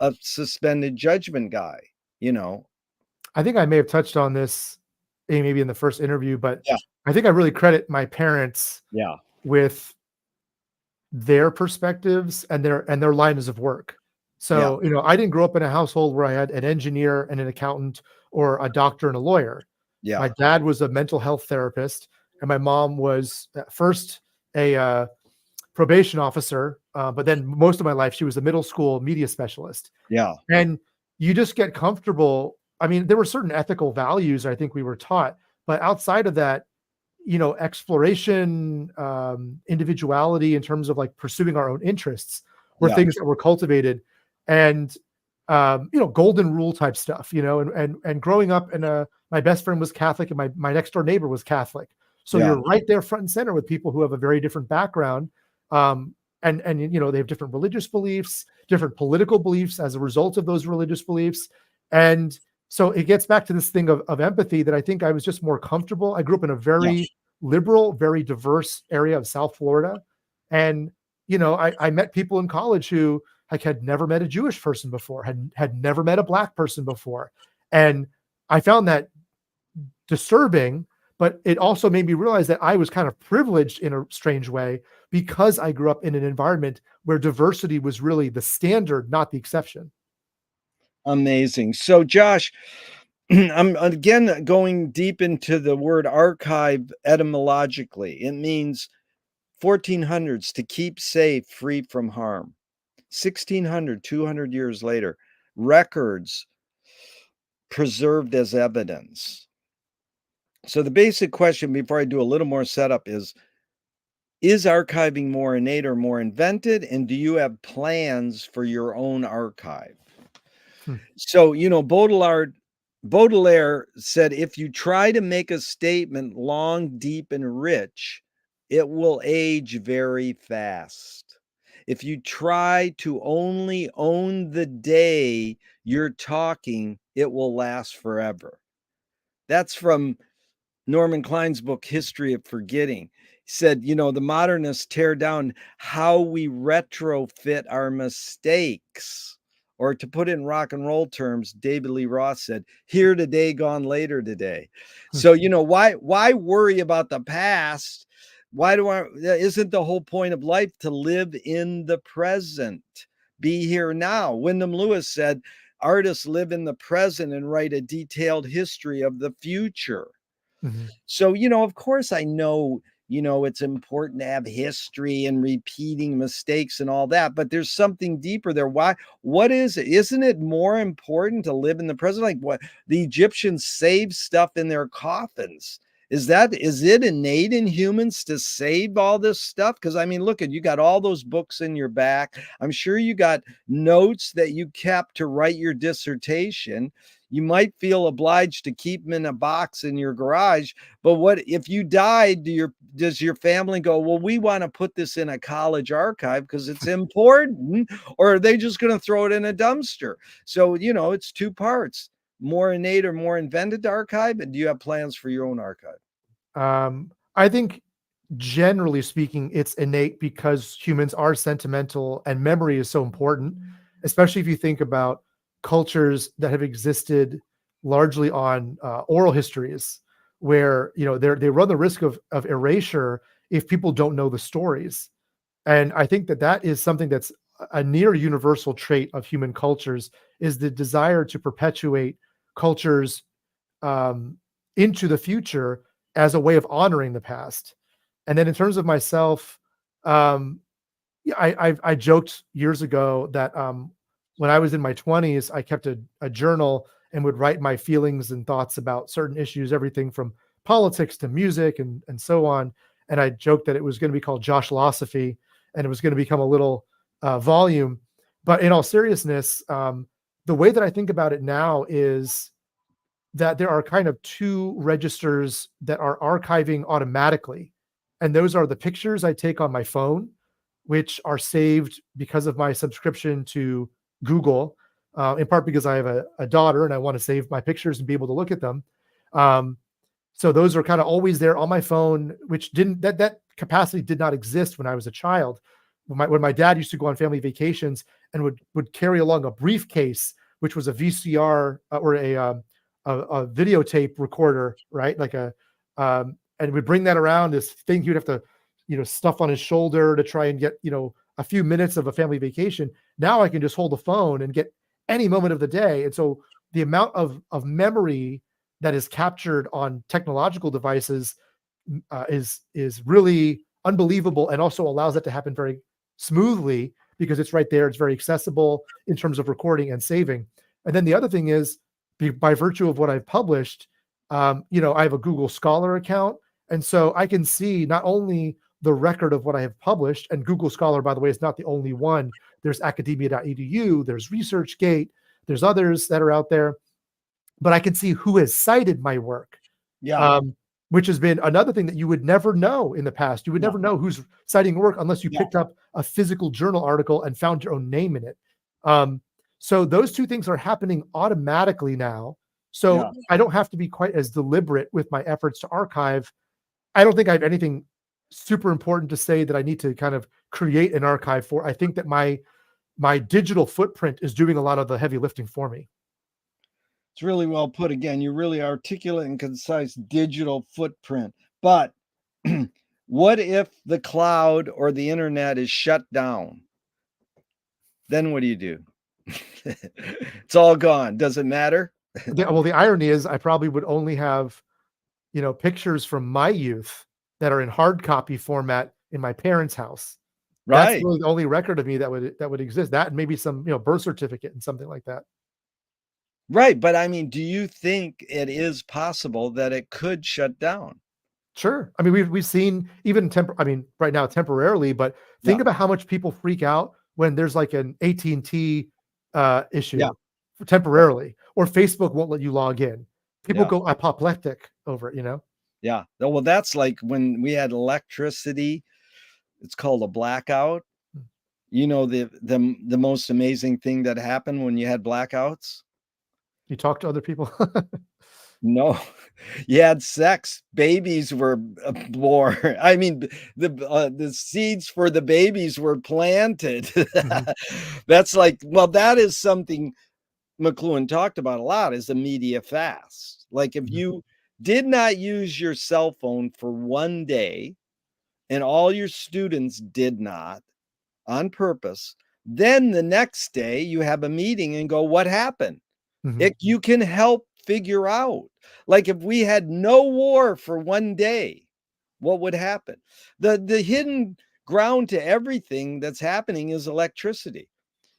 a suspended judgment guy? You know? I think I may have touched on this maybe in the first interview, but Yeah, I think I really credit my parents yeah, with their perspectives and their lines of work. yeah, So, I didn't grow up in a household where I had an engineer and an accountant or a doctor and a lawyer. yeah, My dad was a mental health therapist, and my mom was at first a probation officer, but then most of my life she was a middle school media specialist. yeah, And you just get comfortable. I mean, there were certain ethical values I think we were taught, but outside of that, exploration, individuality in terms of like pursuing our own interests were yeah, things that were cultivated, and golden rule type stuff, and growing up in my best friend was Catholic and my next door neighbor was Catholic. So yeah, you're right there front and center with people who have a very different background. And they have different religious beliefs, different political beliefs as a result of those religious beliefs. And so it gets back to this thing of empathy that I think I was just more comfortable. I grew up in a yeah, very liberal, very diverse area of South Florida. And, I met people in college who like had never met a Jewish person before, had never met a black person before. And I found that disturbing, but it also made me realize that I was kind of privileged in a strange way because I grew up in an environment where diversity was really the standard, not the exception. Amazing. So, Josh, I'm again going deep into the word archive etymologically. It means 1400s, to keep safe, free from harm. 1600, 200 years later, records preserved as evidence. So the basic question before I do a little more setup is archiving more innate or more invented? And do you have plans for your own archive? Hmm. So, Baudelaire said, if you try to make a statement long, deep, and rich, it will age very fast. If you try to only own the day you're talking, it will last forever. That's from Norman Klein's book, History of Forgetting. He said, the modernists tear down how we retrofit our mistakes. Or to put it in rock and roll terms, David Lee Roth said, here today, gone later today. So, why worry about the past? Isn't the whole point of life to live in the present? Be here now. Wyndham Lewis said, artists live in the present and write a detailed history of the future. Mhm. So, of course, I know, it's important to have history and repeating mistakes and all that, but there's something deeper there. What is it? Isn't it more important to live in the present? Like what the Egyptians saved stuff in their coffins. Is it innate in humans to save all this stuff? Because I mean, look at you got all those books in your back. I'm sure you got notes that you kept to write your dissertation. You might feel obliged to keep them in a box in your garage, but what if you died? Does your family go, well, we want to put this in a college archive because it's important, or are they just going to throw it in a dumpster? So, it's two parts, more innate or more invented archive. And do you have plans for your own archive? I think generally speaking, it's innate because humans are sentimental and memory is so important, especially if you think about cultures that have existed largely on oral histories, where they run the risk of erasure if people don't know the stories. And I think that is something that's a near universal trait of human cultures, is the desire to perpetuate cultures um, into the future as a way of honoring the past. And then in terms of myself, um, yeah, I joked years ago that when I was in my 20s, I kept a journal and would write my feelings and thoughts about certain issues, everything from politics to music and so on. And I joked that it was going to be called Joshphilosophy, and it was going to become a little volume. But in all seriousness, the way that I think about it now is that there are kind of two registers that are archiving automatically. And those are the pictures I take on my phone, which are saved because of my subscription to Google, in part because I have a daughter and I want to save my pictures and be able to look at them. Um, so those are kind of always there on my phone, which that capacity did not exist when I was a child. When my dad used to go on family vacations and would carry along a briefcase, which was a VCR or a videotape recorder, right? And we'd bring that around, this thing he would have to, stuff on his shoulder to try and get, a few minutes of a family vacation. Now I can just hold the phone and get any moment of the day. And so the amount of memory that is captured on technological devices is really unbelievable, and also allows that to happen very smoothly because it's right there. It's very accessible in terms of recording and saving. And then the other thing is, by virtue of what I've published, I have a Google Scholar account, and so I can see not only the record of what I have published, and Google Scholar, by the way, is not the only one. There's academia.edu, there's ResearchGate, there's others that are out there, but I can see who has cited my work. Yeah. Which has been another thing that you would never know in the past. You would never know who's citing work unless you picked up a physical journal article and found your own name in it. So those two things are happening automatically now. So I don't have to be quite as deliberate with my efforts to archive. I don't think I have anything super important to say that I need to kind of create an archive for. I think that my digital footprint is doing a lot of the heavy lifting for me. It's really well put. Again, you really articulate and concise digital footprint. But what if the cloud or the internet is shut down? Then what do you do? It's all gone. Does it matter? Well, the irony is I probably would only have, pictures from my youth that are in hard copy format in my parents' house. That's Right. really the only record of me that would exist. That and maybe some, birth certificate and something like that. Right, but I mean, do you think it is possible that it could shut down? Sure. I mean, we've seen even right now temporarily, but think Yeah, about how much people freak out when there's like an AT&T yeah, issue temporarily, or Facebook won't let you log in. People yeah, go apoplectic over it. yeah. Oh, well, that's like when we had electricity, it's called a blackout. You know, the most amazing thing that happened when you had blackouts? You talk to other people. No, you had sex, babies were, born. I mean, the seeds for the babies were planted. Mhm, That's like well, that is something McLuhan talked about a lot is a media fast. Like if mhm, you did not use your cell phone for 1 day and all your students did not on purpose, then the next day you have a meeting and go, what happened? mhm. You can help figure out. Like if we had no war for 1 day, what would happen? The hidden ground to everything that's happening is electricity.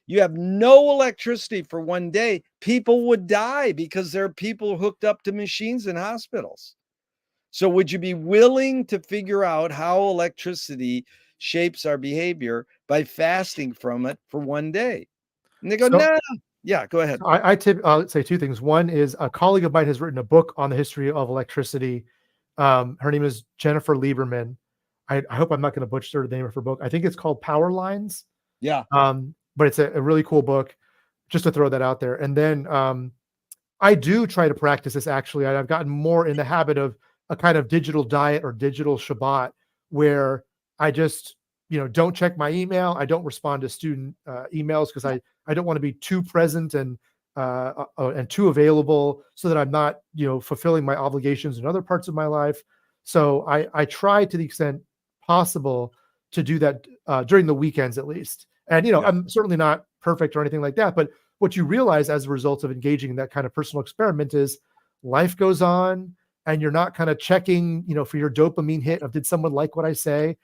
You have no electricity for 1 day, people would die because there are people hooked up to machines in hospitals. So, would you be willing to figure out how electricity shapes our behavior by fasting from it for 1 day? And they go, So no. Yeah, go ahead. I'll say two things. One is a colleague of mine has written a book on the history of electricity. Her name is Jennifer Lieberman. I hope I'm not going to butcher the name of her book. I think it's called Power Lines. Yeah, But it's a really cool book, just to throw that out there. And then I do try to practice this actually. I've gotten more in the habit of a kind of digital diet or digital Shabbat where I just, don't check my email. I don't respond to student emails because I don't want to be too present and too available so that I'm not, fulfilling my obligations in other parts of my life. So I try to the extent possible to do that during the weekends at least. And, yeah, I'm certainly not perfect or anything like that, but what you realize as a result of engaging in that kind of personal experiment is life goes on and you're not kind of checking, for your dopamine hit of did someone like what I say?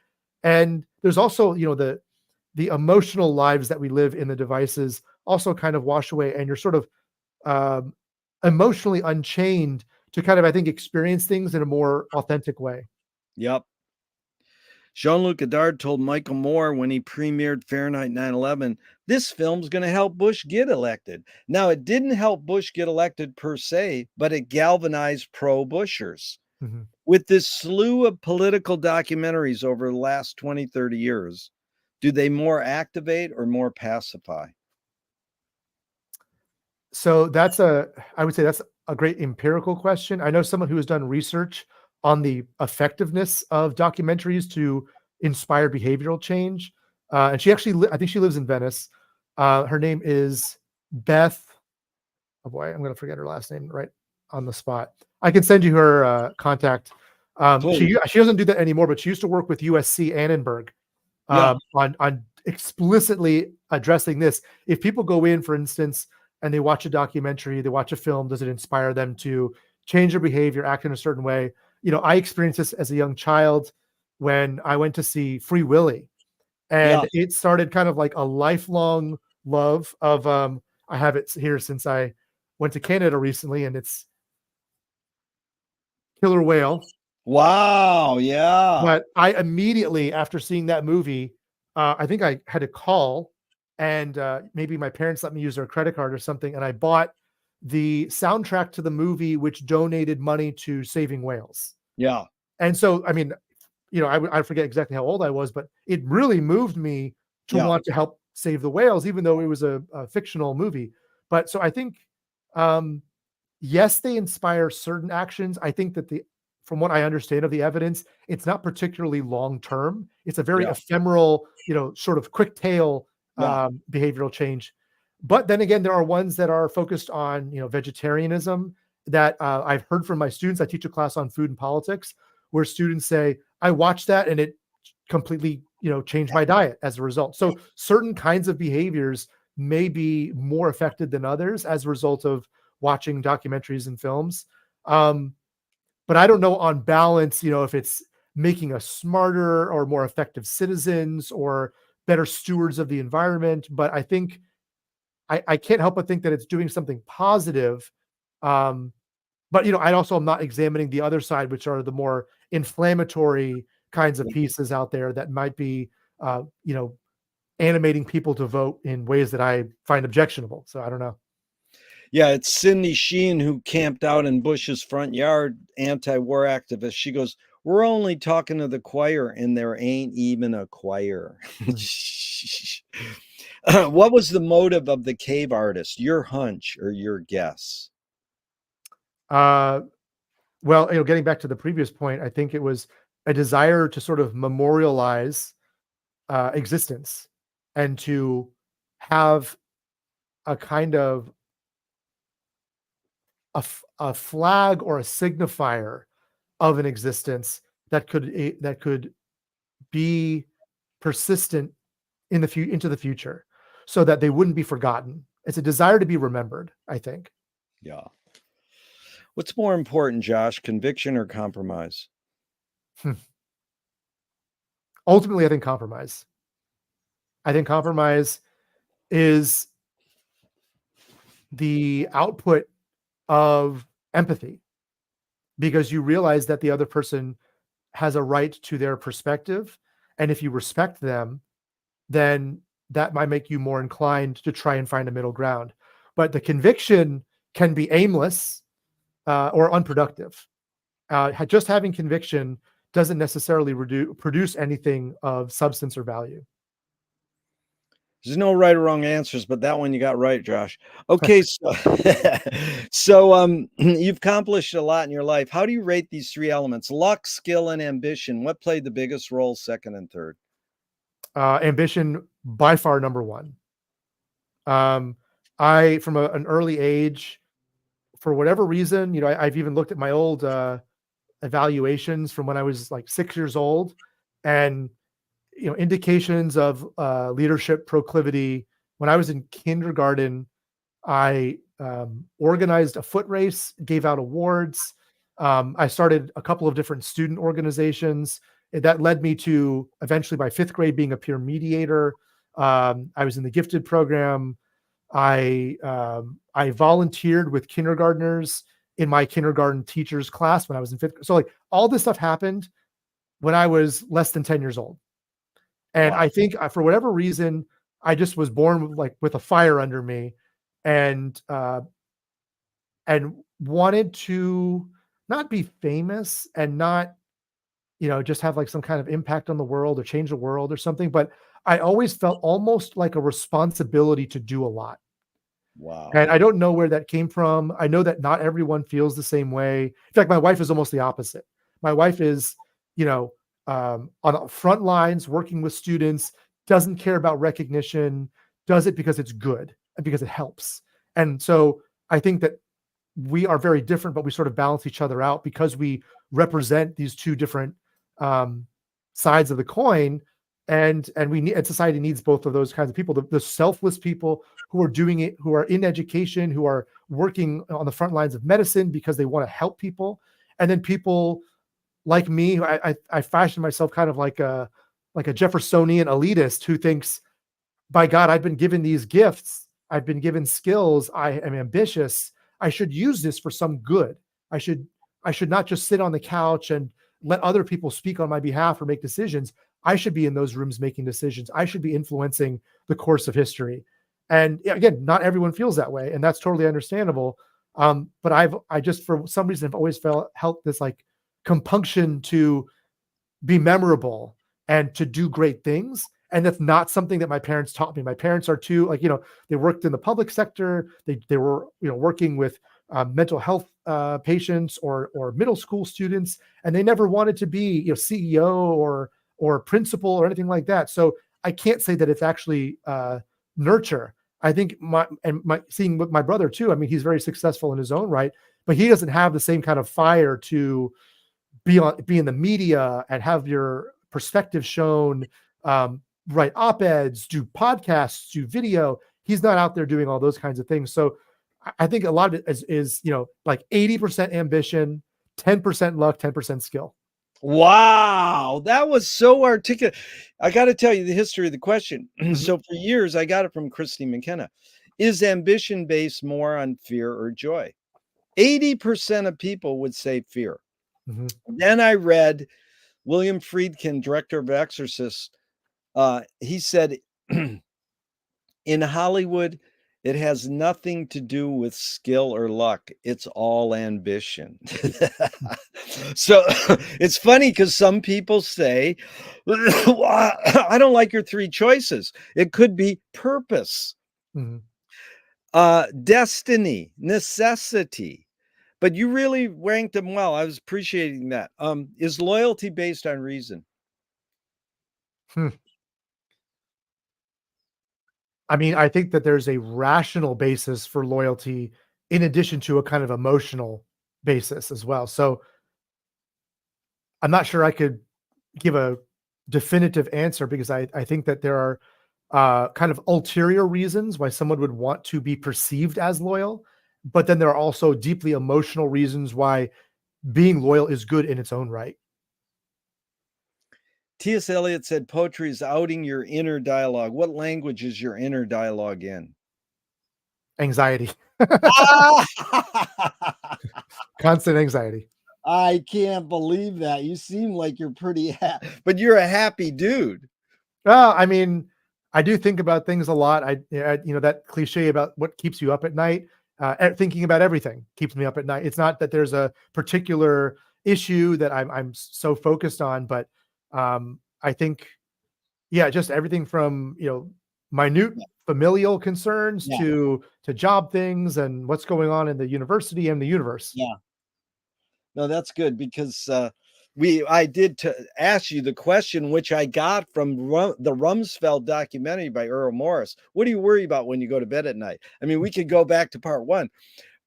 And there's also, the emotional lives that we live in the devices also kind of wash away and you're sort of um, emotionally unchained to kind of, I think, experience things in a more authentic way. yep. Jean-Luc Godard told Michael Moore when he premiered Fahrenheit 9/11, this film's going to help Bush get elected. Now, it didn't help Bush get elected per se, but it galvanized pro-Bushers. Mhm. With this slew of political documentaries over the last 20, 30 years, do they more activate or more pacify? So I would say that's a great empirical question. I know someone who has done research on the effectiveness of documentaries to inspire behavioral change. And she actually, I think she lives in Venice. Her name is Beth. Oh boy, I'm going to forget her last name right on the spot. I can send you her contact. Please. She doesn't do that anymore, but she used to work with USC Annenberg Yeah, on explicitly addressing this. If people go in, for instance, and they watch a documentary, they watch a film, does it inspire them to change their behavior, act in a certain way? I experienced this as a young child when I went to see Free Willy, yeah. and it started kind of like a lifelong love of. I have it here since I went to Canada recently, and it's Killer Whale. Wow, yeah. But I immediately, after seeing that movie, I think I had to call and maybe my parents let me use their credit card or something. And I bought the soundtrack to the movie, which donated money to Saving Whales. Yeah, And so, I mean, I forget exactly how old I was, but it really moved me to yeah, want to help save the whales, even though it was a fictional movie. But so I think um, yes, they inspire certain actions. I think that from what I understand of the evidence, it's not particularly long term. It's a very yeah, ephemeral, sort of quick tail yeah, behavioral change. But then again, there are ones that are focused on, vegetarianism that I've heard from my students. I teach a class on food and politics where students say, I watched that and it completely, changed my diet as a result. So certain kinds of behaviors may be more affected than others as a result of watching documentaries and films. But I don't know on balance, if it's making us smarter or more effective citizens or better stewards of the environment. But I think I can't help but think that it's doing something positive. Um, but I also am not examining the other side, which are the more inflammatory kinds of pieces out there that might be, animating people to vote in ways that I find objectionable. So I don't know. Yeah, it's Cindy Sheehan who camped out in Bush's front yard, anti-war activist. She goes, "We're only talking to the choir, and there ain't even a choir." Mm. What was the motive of the cave artist? Your hunch or your guess? Uh, well, getting back to the previous point, I think it was a desire to sort of memorialize existence and to have a kind of a flag or a signifier of an existence that could be persistent into the future, so that they wouldn't be forgotten. It's a desire to be remembered, I think. Yeah. What's more important, Josh, conviction or compromise? Hmm. Ultimately, I think compromise. I think compromise is the output of empathy, because you realize that the other person has a right to their perspective. And if you respect them, then that might make you more inclined to try and find a middle ground. But the conviction can be aimless or unproductive. Just having conviction doesn't necessarily produce anything of substance or value. There's no right or wrong answers, but that one you got right, Josh. Okay, so you've accomplished a lot in your life. How do you rate these three elements? Luck, skill, and ambition. What played the biggest role, second and third? Ambition by far number one. Um, I from an early age, for whatever reason, I've even looked at my old evaluations from when I was like 6 years old, and indications of leadership proclivity. When I was in kindergarten, I organized a foot race, gave out awards. I started a couple of different student organizations. That led me to eventually, by fifth grade, being a peer mediator. I was in the gifted program. I volunteered with kindergartners in my kindergarten teacher's class when I was in fifth grade. So like all this stuff happened when I was less than 10 years old. And Wow. I think for whatever reason, I just was born with a fire under me, and wanted to not be famous and not, just have like some kind of impact on the world or change the world or something. But I always felt almost like a responsibility to do a lot. Wow. And I don't know where that came from. I know that not everyone feels the same way. In fact, my wife is almost the opposite. My wife is, on the front lines working with students, doesn't care about recognition, does it because it's good and because it helps. And so I think that we are very different, but we sort of balance each other out because we represent these two different sides of the coin. And society needs both of those kinds of people, the selfless people who are doing it, who are in education, who are working on the front lines of medicine because they want to help people. And then people like me, who I fashion myself kind of like a Jeffersonian elitist who thinks, by God, I've been given these gifts. I've been given skills. I am ambitious. I should use this for some good. I should not just sit on the couch and let other people speak on my behalf or make decisions. I should be in those rooms making decisions. I should be influencing the course of history. And again, not everyone feels that way, and that's totally understandable. But I just, for some reason, have always felt this like compunction to be memorable and to do great things. And that's not something that my parents taught me. My parents are too, they worked in the public sector. They were, working with mental health patients or middle school students, and they never wanted to be, CEO or principal or anything like that. So I can't say that it's actually nurture. I think seeing with my brother too. I mean, he's very successful in his own right, but he doesn't have the same kind of fire to be in the media and have your perspective shown, write op-eds, do podcasts, do video. he's not out there doing all those kinds of things. So I think a lot of it is like 80% ambition, 10% luck, 10% skill. Wow, that was so articulate. I got to tell you the history of the question. Mhm. So for years, I got it from Christy McKenna. Is ambition based more on fear or joy? 80% of people would say fear. Mhm. Then I read William Friedkin, director of Exorcist. He said, in Hollywood, it has nothing to do with skill or luck. It's all ambition. So it's funny because some people say, "Well, I don't like your three choices." It could be purpose, Mhm. destiny, necessity. But you really ranked them well. I was appreciating that. Is loyalty based on reason? Hmm. I mean, I think that there's a rational basis for loyalty in addition to a kind of emotional basis as well. So I'm not sure I could give a definitive answer because I think that there are kind of ulterior reasons why someone would want to be perceived as loyal. But then there are also deeply emotional reasons why being loyal is good in its own right. T.S. Eliot said poetry is outing your inner dialogue. What language is your inner dialogue in? Anxiety, Ah! constant anxiety. I can't believe that. You seem like you're pretty but you're a happy dude. I mean, I do think about things a lot. That cliche about what keeps you up at night. Thinking about everything keeps me up at night. It's not that there's a particular issue that I'm so focused on, but I think, yeah, just everything from minute Yeah, familial concerns yeah, to job things and what's going on in the university and the universe. yeah. No, that's good because I did to ask you the question which I got from the Rumsfeld documentary by Earl Morris. What do you worry about when you go to bed at night? I mean, we could go back to part one,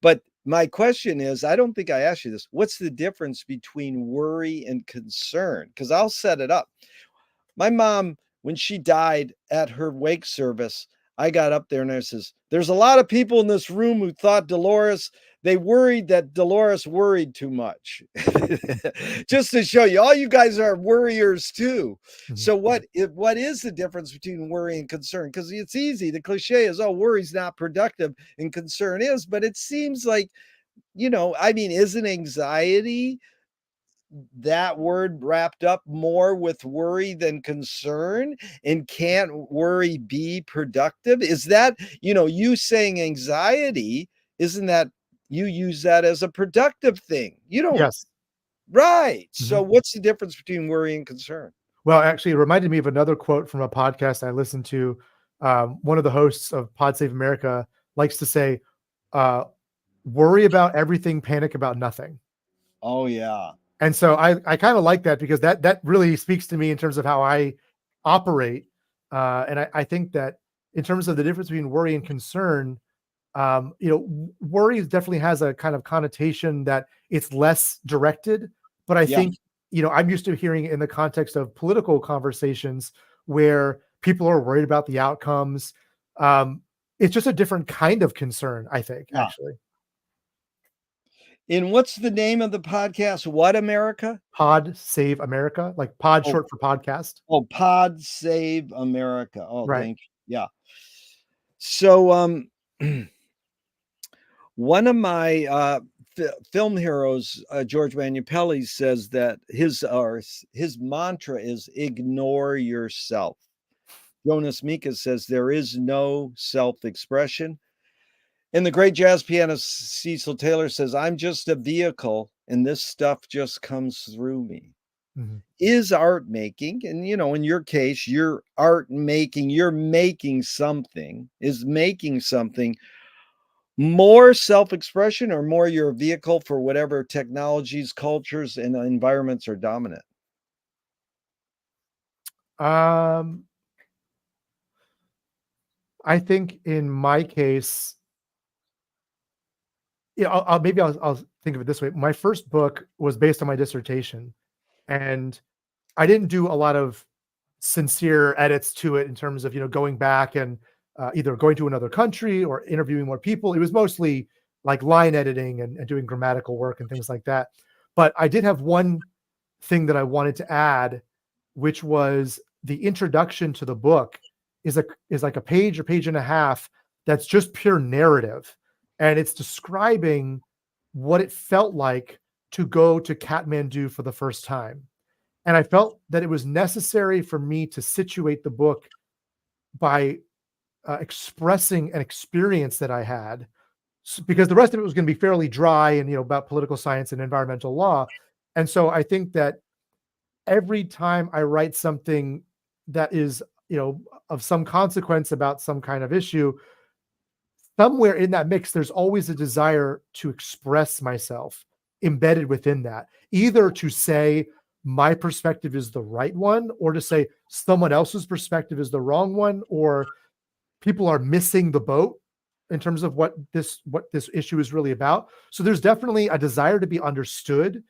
but my question is, I don't think I asked you this. What's the difference between worry and concern? Because I'll set it up. My mom, when she died at her wake service, I got up there and I says, "There's a lot of people in this room who thought they worried that Dolores worried too much." Just to show you, all you guys are worriers too. Mhm. So what is the difference between worry and concern? Because it's easy. The cliche is, oh, worry's not productive and concern is, but it seems like, I mean, isn't anxiety that word wrapped up more with worry than concern? And can't worry be productive? Is that, you saying anxiety, isn't that you use that as a productive thing? You don't, Yes. right. So Mhm. what's the difference between worry and concern? Well, actually, it reminded me of another quote from a podcast I listened to. One of the hosts of Pod Save America likes to say, uh, "Worry about everything, panic about nothing." Oh yeah. And so I kind of like that because that really speaks to me in terms of how I operate. And I think that in terms of the difference between worry and concern, worry definitely has a kind of connotation that it's less directed. But I Yeah. think, I'm used to hearing it in the context of political conversations where people are worried about the outcomes. Um, it's just a different kind of concern, I think, Yeah. actually. And what's the name of the podcast? What America? Pod Save America, like pod Oh, short for podcast. oh, Pod Save America. Oh, Right. thank you. Yeah. So one of my film heroes, George Manupelli, says that his mantra is ignore yourself. Jonas Mekas says there is no self-expression. And the great jazz pianist Cecil Taylor says, I'm just a vehicle and this stuff just comes through me. Mhm. Is art making, and in your case, you're making something, is making something more self-expression or more your vehicle for whatever technologies, cultures, and environments are dominant? Um, I think in my case, yeah, I'll think of it this way. My first book was based on my dissertation, and I didn't do a lot of sincere edits to it in terms of going back and either going to another country or interviewing more people. It was mostly like line editing and doing grammatical work and things like that. But I did have one thing that I wanted to add, which was the introduction to the book is like a page or page and a half that's just pure narrative, and it's describing what it felt like to go to Kathmandu for the first time. And I felt that it was necessary for me to situate the book by expressing an experience that I had, because the rest of it was going to be fairly dry and, about political science and environmental law. And so I think that every time I write something that is, of some consequence about some kind of issue, somewhere in that mix, there's always a desire to express myself embedded within that, either to say my perspective is the right one, or to say someone else's perspective is the wrong one, or people are missing the boat in terms of what this issue is really about. So there's definitely a desire to be understood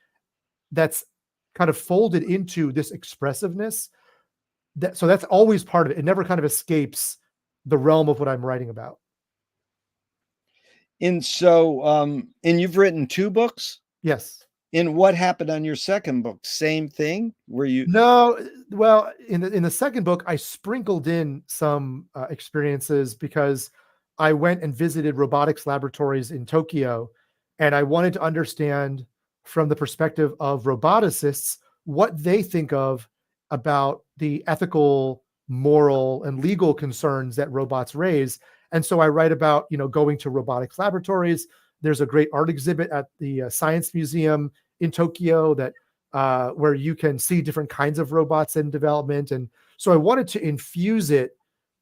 that's kind of folded into this expressiveness. So that's always part of it. It never kind of escapes the realm of what I'm writing about. And so, and you've written 2 books? Yes. And what happened on your second book? Same thing? Were you? No, well, in the second book, I sprinkled in some experiences because I went and visited robotics laboratories in Tokyo, and I wanted to understand from the perspective of roboticists what they think of about the ethical, moral, and legal concerns that robots raise. And so I write about, going to robotics laboratories. There's a great art exhibit at the Science Museum in Tokyo that where you can see different kinds of robots in development. And so I wanted to infuse it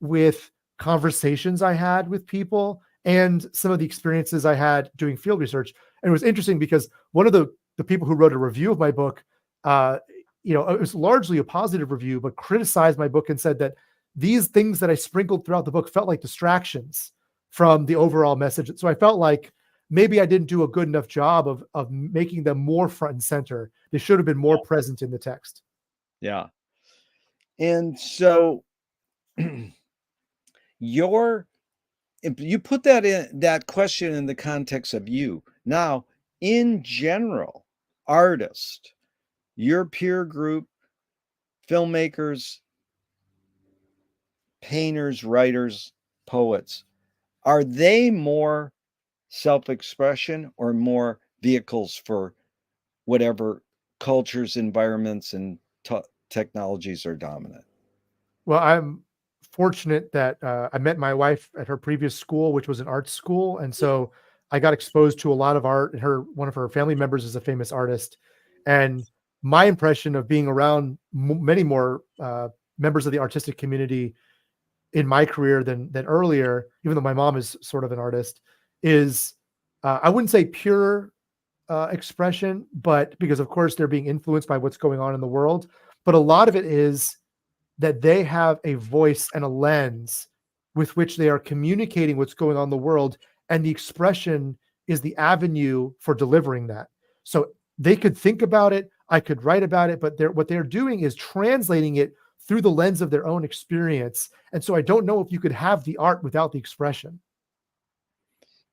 with conversations I had with people and some of the experiences I had doing field research. And it was interesting because one of the people who wrote a review of my book, it was largely a positive review, but criticized my book and said that these things that I sprinkled throughout the book felt like distractions from the overall message. So I felt like maybe I didn't do a good enough job of making them more front and center. They should have been more present in the text. Yeah. And so if you put that question in the context of you. Now, in general, artists, your peer group, filmmakers, painters, writers, poets, are they more self-expression or more vehicles for whatever cultures, environments, and technologies are dominant? Well, I'm fortunate that I met my wife at her previous school, which was an art school. And so I got exposed to a lot of art. And one of her family members is a famous artist. And my impression of being around many more members of the artistic community in my career than earlier, even though my mom is sort of an artist, is I wouldn't say pure expression, but because of course they're being influenced by what's going on in the world. But a lot of it is that they have a voice and a lens with which they are communicating what's going on in the world, and the expression is the avenue for delivering that. So they could think about it, I could write about it, but what they're doing is translating it through the lens of their own experience. And so I don't know if you could have the art without the expression.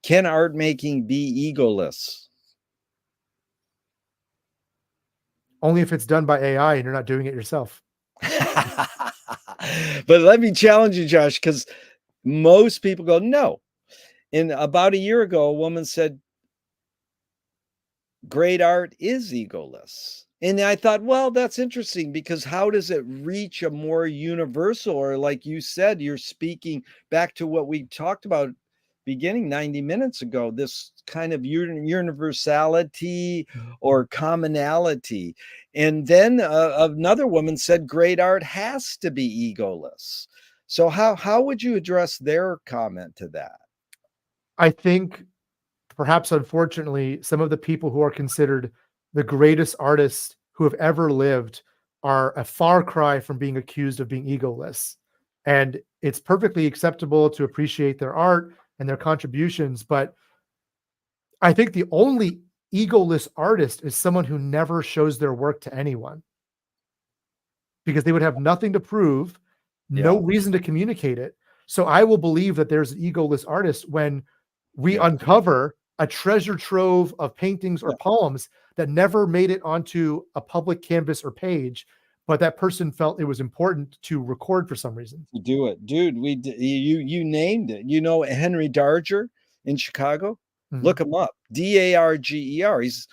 Can art making be egoless? Only if it's done by AI and you're not doing it yourself. But let me challenge you, Josh, because most people go, no. And about a year ago, a woman said, great art is egoless. And I thought, well, that's interesting, because how does it reach a more universal, or like you said, you're speaking back to what we talked about beginning 90 minutes ago, this kind of universality or commonality. And then another woman said, great art has to be egoless. So how would you address their comment to that? I think perhaps unfortunately, some of the people who are considered the greatest artists who have ever lived are a far cry from being accused of being egoless. And it's perfectly acceptable to appreciate their art and their contributions. But I think the only egoless artist is someone who never shows their work to anyone, because they would have nothing to prove, no reason to communicate it. So I will believe that there's an egoless artist when we uncover a treasure trove of paintings or poems that never made it onto a public canvas or page, but that person felt it was important to record for some reason. To do it, dude. You named it. You know Henry Darger in Chicago? Mhm. Look him up. Darger. He's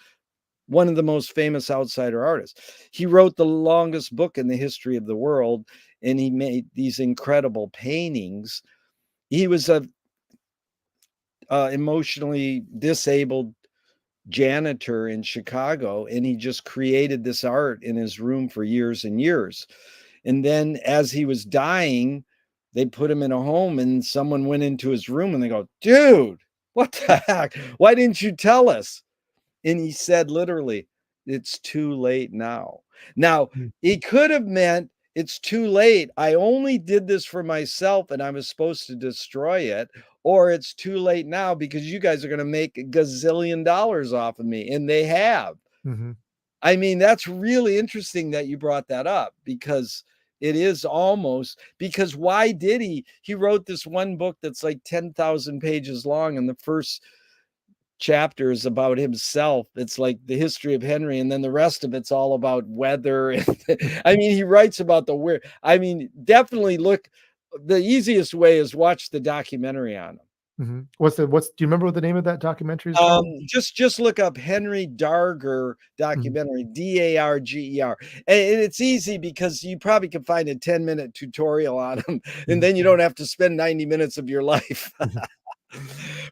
one of the most famous outsider artists. He wrote the longest book in the history of the world, and he made these incredible paintings. He was a emotionally disabled janitor in Chicago, and he just created this art in his room for years and years. And then as he was dying, they put him in a home, and someone went into his room and they go, "Dude, what the heck? Why didn't you tell us?" And he said literally, "It's too late now." Now, Mm. it could have meant it's too late. I only did this for myself and I was supposed to destroy it, or it's too late now because you guys are going to make a gazillion dollars off of me. And they have. Mhm. I mean, that's really interesting that you brought that up because it is almost because why did he wrote this one book that's like 10,000 pages long, and the first chapter is about himself. It's like the history of Henry, and then the rest of it's all about weather. And I mean, he writes about the weird. I mean, definitely look. The easiest way is watch the documentary on him. Mhm. Do you remember what the name of that documentary is called? Just look up Henry Darger Mhm. documentary, Darger, and it's easy because you probably can find a 10-minute tutorial on him, and Mhm. then you don't have to spend 90 minutes of your life. Mhm.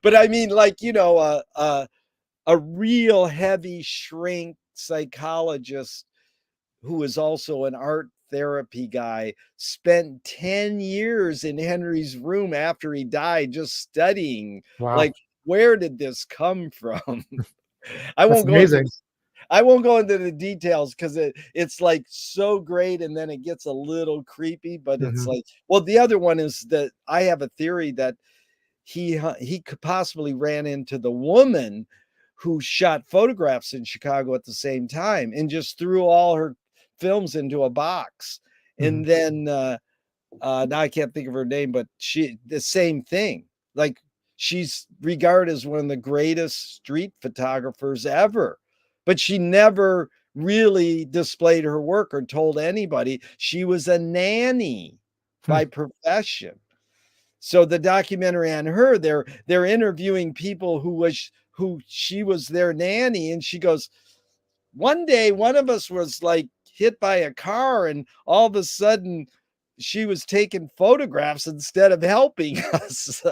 But I mean, like a real heavy shrink psychologist who is also an art therapy guy spent 10 years in Henry's room after he died just studying Wow, like where did this come from? I that's won't go into amazing. I won't go into the details because it's like so great and then it gets a little creepy, but it's Mhm. like well, the other one is that I have a theory that he could possibly ran into the woman who shot photographs in Chicago at the same time and just threw all her films into a box. Mhm. And then now I can't think of her name, but she the same thing. Like she's regarded as one of the greatest street photographers ever, but she never really displayed her work or told anybody. She was a nanny Hmm. by profession. So the documentary on her, they're interviewing people who she was their nanny, and she goes, one day one of us was like hit by a car, and all of a sudden she was taking photographs instead of helping us.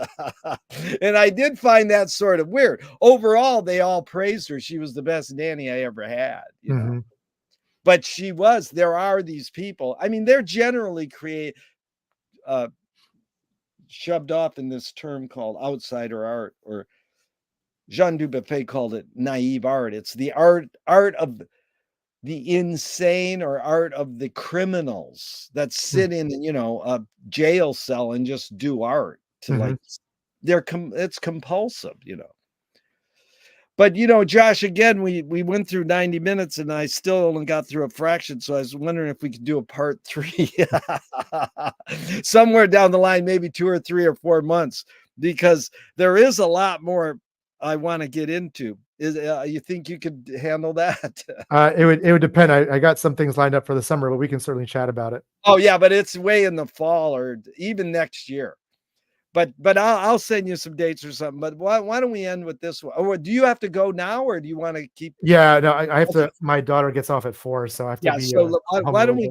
And I did find that sort of weird. Overall, they all praised her. She was the best nanny I ever had, you know. Mhm. But there are these people. I mean, they're generally uh, shoved off in this term called outsider art, or Jean Dubuffet called it naive art. It's the art of the insane or art of the criminals that Mm. sit in, a jail cell and just do art to Mhm. like it's compulsive. But Josh, again, we went through 90 minutes and I still only got through a fraction. So I was wondering if we could do a part three somewhere down the line, maybe 2 or 3 or 4 months, because there is a lot more I want to get into. You think you could handle that? It would depend. I got some things lined up for the summer, but we can certainly chat about it. Oh yeah, but it's way in the fall or even next year. But I'll send you some dates or something. But why don't we end with this one? Or do you have to go now, or do you want to keep? Yeah, no, I have Okay. to. My daughter gets off at 4, so I have to Yeah. be So home a little bit.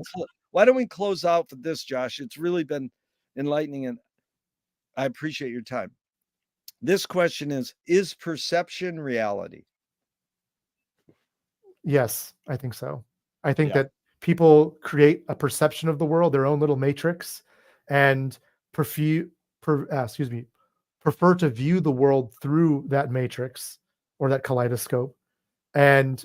why don't we close out with this, Josh? It's really been enlightening, and I appreciate your time. This question is perception reality? Yes, I think so. I think Yeah. that people create a perception of the world, their own little matrix, and perfu excuse me, prefer to view the world through that matrix or that kaleidoscope. And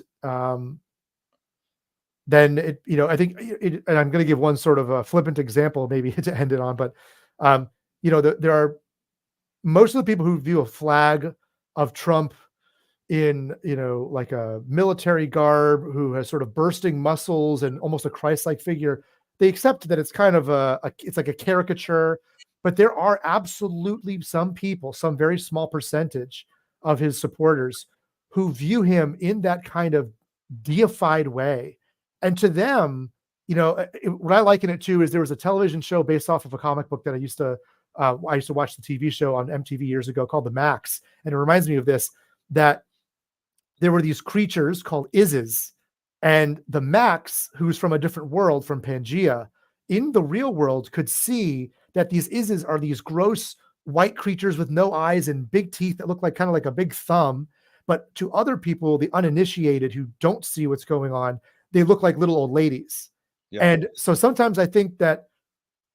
then I think and I'm going to give one sort of a flippant example, maybe to end it on, but um, there are most of the people who view a flag of Trump in like a military garb, who has sort of bursting muscles and almost a Christ-like figure. They accept that it's kind of it's like a caricature, But there are absolutely some people, some very small percentage of his supporters who view him in that kind of deified way. And to them, what I liken it to is there was a television show based off of a comic book that I used to watch the TV show on MTV years ago called The Max. And it reminds me of this, that there were these creatures called Izzes, and the Max, who's from a different world, from Pangea, in the real world could see that these Izzes are these gross white creatures with no eyes and big teeth that look like kind of like a big thumb. But to other people, the uninitiated who don't see what's going on, they look like little old ladies. Yeah. And so sometimes I think that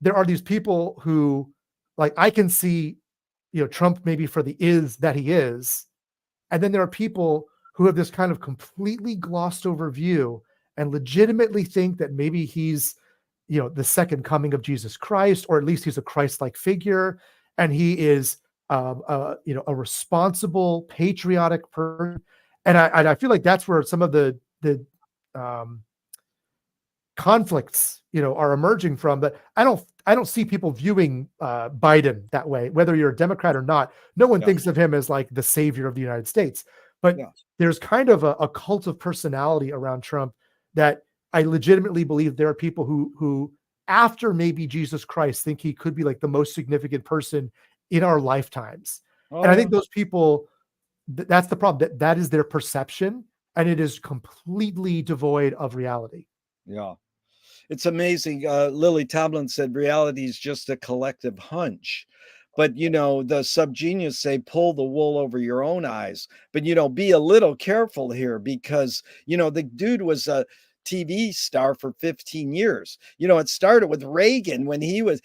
there are these people who, like, I can see, Trump maybe for the is that he is. And then there are people who have this kind of completely glossed over view and legitimately think that maybe he's, the second coming of Jesus Christ, or at least he's a Christ-like figure. And he is, a responsible, patriotic person. And I feel like that's where some of the conflicts, are emerging from. But I don't see people viewing Biden that way, whether you're a Democrat or not. No one thinks of him as like the savior of the United States. But there's kind of a cult of personality around Trump that I legitimately believe there are people who after maybe Jesus Christ think he could be like the most significant person in our lifetimes. And I think those people, that's the problem, that is their perception, and it is completely devoid of reality. Yeah. It's amazing. Lily Tomlin said reality is just a collective hunch. But, the subgenius say pull the wool over your own eyes. But, be a little careful here because, the dude was a TV star for 15 years. It started with Reagan when he was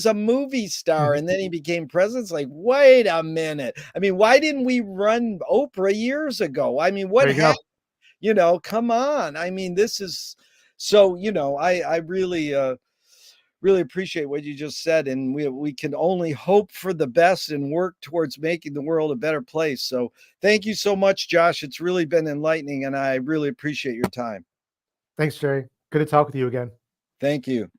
a movie star, and then he became president. It's like, wait a minute. I mean, why didn't we run Oprah years ago? I mean, what happened? Come on. I mean, this is so, I really, really appreciate what you just said. And we can only hope for the best and work towards making the world a better place. So thank you so much, Josh. It's really been enlightening, and I really appreciate your time. Thanks, Jerry. Good to talk with you again. Thank you.